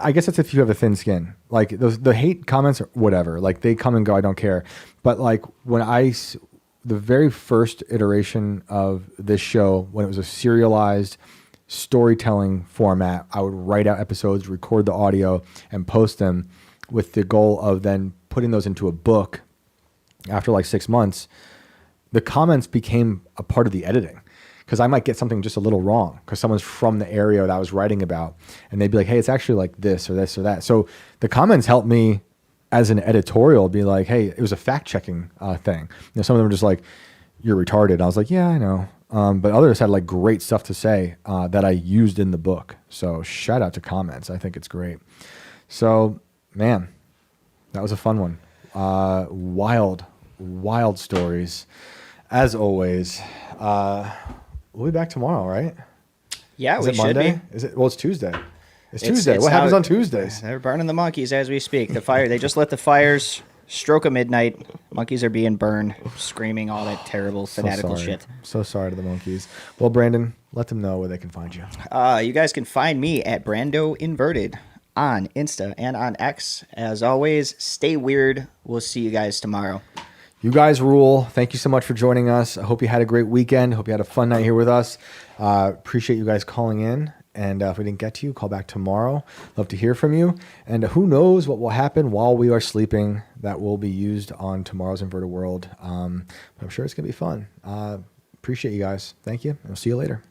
I guess that's if you have a thin skin. Like, the hate comments are whatever. Like, they come and go. I don't care. But, like, the very first iteration of this show, when it was a serialized storytelling format, I would write out episodes, record the audio, and post them with the goal of then putting those into a book. After like 6 months, the comments became a part of the editing, because I might get something just a little wrong because someone's from the area that I was writing about, and they'd be like, hey, it's actually like this or this or that. So the comments helped me as an editorial be like, hey, it was a fact-checking thing. Some of them were just like, you're retarded. And I was like, yeah, I know. But others had like great stuff to say that I used in the book. So shout out to comments. I think it's great. So, man, that was a fun one. Wild stories. As always, we'll be back tomorrow, right? Yeah, Is we it should Monday? be. Is it? Well, it's Tuesday. It's Tuesday. What happens on Tuesdays? They're burning the monkeys as we speak. They just let the fires stroke of midnight. Monkeys are being burned, screaming all that terrible fanatical shit. So sorry to the monkeys. Well, Brandon, let them know where they can find you. You guys can find me at Brando Inverted on Insta and on X. As always, stay weird. We'll see you guys tomorrow. You guys rule. Thank you so much for joining us. I hope you had a great weekend. Hope you had a fun night here with us. Appreciate you guys calling in. And if we didn't get to you, call back tomorrow. Love to hear from you. And who knows what will happen while we are sleeping that will be used on tomorrow's Inverted World. But I'm sure it's going to be fun. Appreciate you guys. Thank you. And we'll see you later.